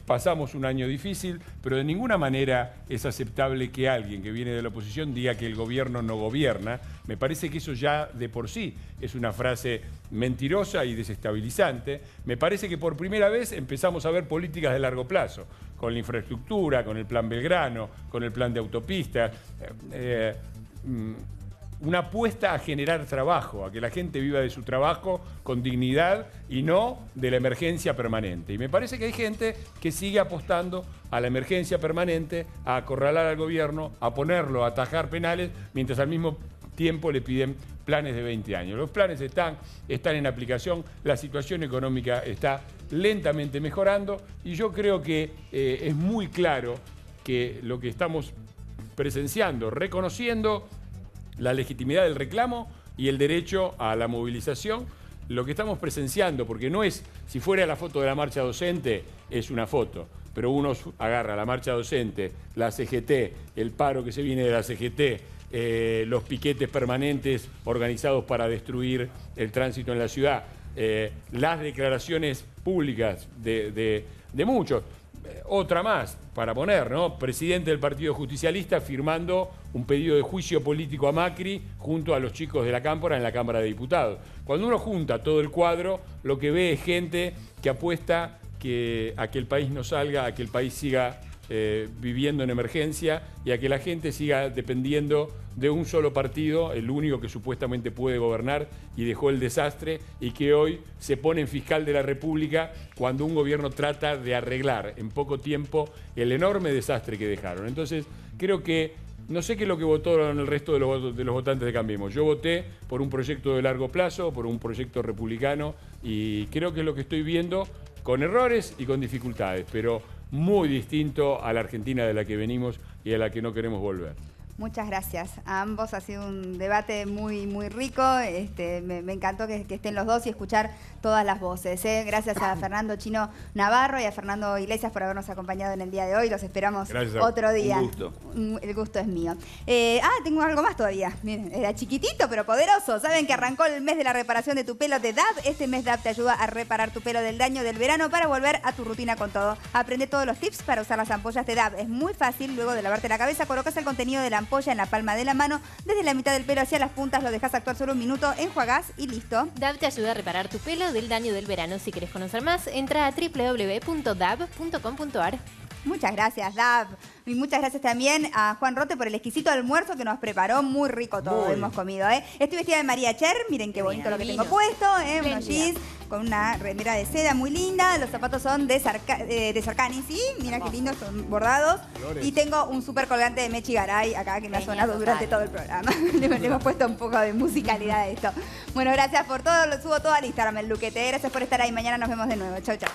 pasamos un año difícil, pero de ninguna manera es aceptable que alguien que viene de la oposición diga que el gobierno no gobierna. Me parece que eso ya de por sí es una frase mentirosa y desestabilizante. Me parece que por primera vez empezamos a ver políticas de largo plazo, con la infraestructura, con el plan Belgrano, con el plan de autopistas, una apuesta a generar trabajo, a que la gente viva de su trabajo con dignidad y no de la emergencia permanente. Y me parece que hay gente que sigue apostando a la emergencia permanente, a acorralar al gobierno, a ponerlo, a atajar penales, mientras al mismo tiempo le piden planes de 20 años. Los planes están en aplicación, la situación económica está lentamente mejorando y yo creo que es muy claro que lo que estamos presenciando, reconociendo la legitimidad del reclamo y el derecho a la movilización, lo que estamos presenciando, porque no es, si fuera la foto de la marcha docente, es una foto, pero uno agarra la marcha docente, la CGT, el paro que se viene de la CGT, los piquetes permanentes organizados para destruir el tránsito en la ciudad, las declaraciones públicas de muchos. Otra más, para poner, ¿no? Presidente del Partido Justicialista firmando un pedido de juicio político a Macri junto a los chicos de la Cámpora en la Cámara de Diputados. Cuando uno junta todo el cuadro, lo que ve es gente que apuesta a que el país no salga, a que el país siga viviendo en emergencia y a que la gente siga dependiendo de un solo partido, el único que supuestamente puede gobernar y dejó el desastre y que hoy se pone en fiscal de la República cuando un gobierno trata de arreglar en poco tiempo el enorme desastre que dejaron. Entonces, creo que no sé qué es lo que votaron el resto de los votantes de Cambiemos. Yo voté por un proyecto de largo plazo, por un proyecto republicano y creo que es lo que estoy viendo con errores y con dificultades, pero muy distinto a la Argentina de la que venimos y a la que no queremos volver. Muchas gracias a ambos, ha sido un debate muy, muy rico, me encantó que estén los dos y escuchar todas las voces. Gracias a Fernando Chino Navarro y a Fernando Iglesias por habernos acompañado en el día de hoy, los esperamos otro día. Un gusto. El gusto es mío. Tengo algo más todavía, miren, era chiquitito pero poderoso. Saben que arrancó el mes de la reparación de tu pelo de DAB. Este mes DAB te ayuda a reparar tu pelo del daño del verano para volver a tu rutina con todo. Aprende todos los tips para usar las ampollas de DAB. Es muy fácil, luego de lavarte la cabeza colocas el contenido de la ampolla en la palma de la mano, desde la mitad del pelo hacia las puntas, lo dejas actuar solo un minuto, enjuagás y listo. DAB te ayuda a reparar tu pelo del daño del verano. Si querés conocer más, entra a www.dab.com.ar. Muchas gracias, Dab. Y muchas gracias también a Juan Rote por el exquisito almuerzo que nos preparó. Muy rico todo, hemos comido, ¿eh? Estoy vestida de María Cher, miren qué bonito lo que tengo puesto, unos jeans con una remera de seda muy linda. Los zapatos son de Sarkani, ¿sí? Mira qué lindos, son bordados. Y tengo un súper colgante de Mechi Garay acá que me ha sonado durante todo el programa. Le hemos puesto un poco de musicalidad a esto. Bueno, gracias por todo, lo subo todo al Instagram, el Luquete. Gracias por estar ahí, mañana nos vemos de nuevo. Chau, chau.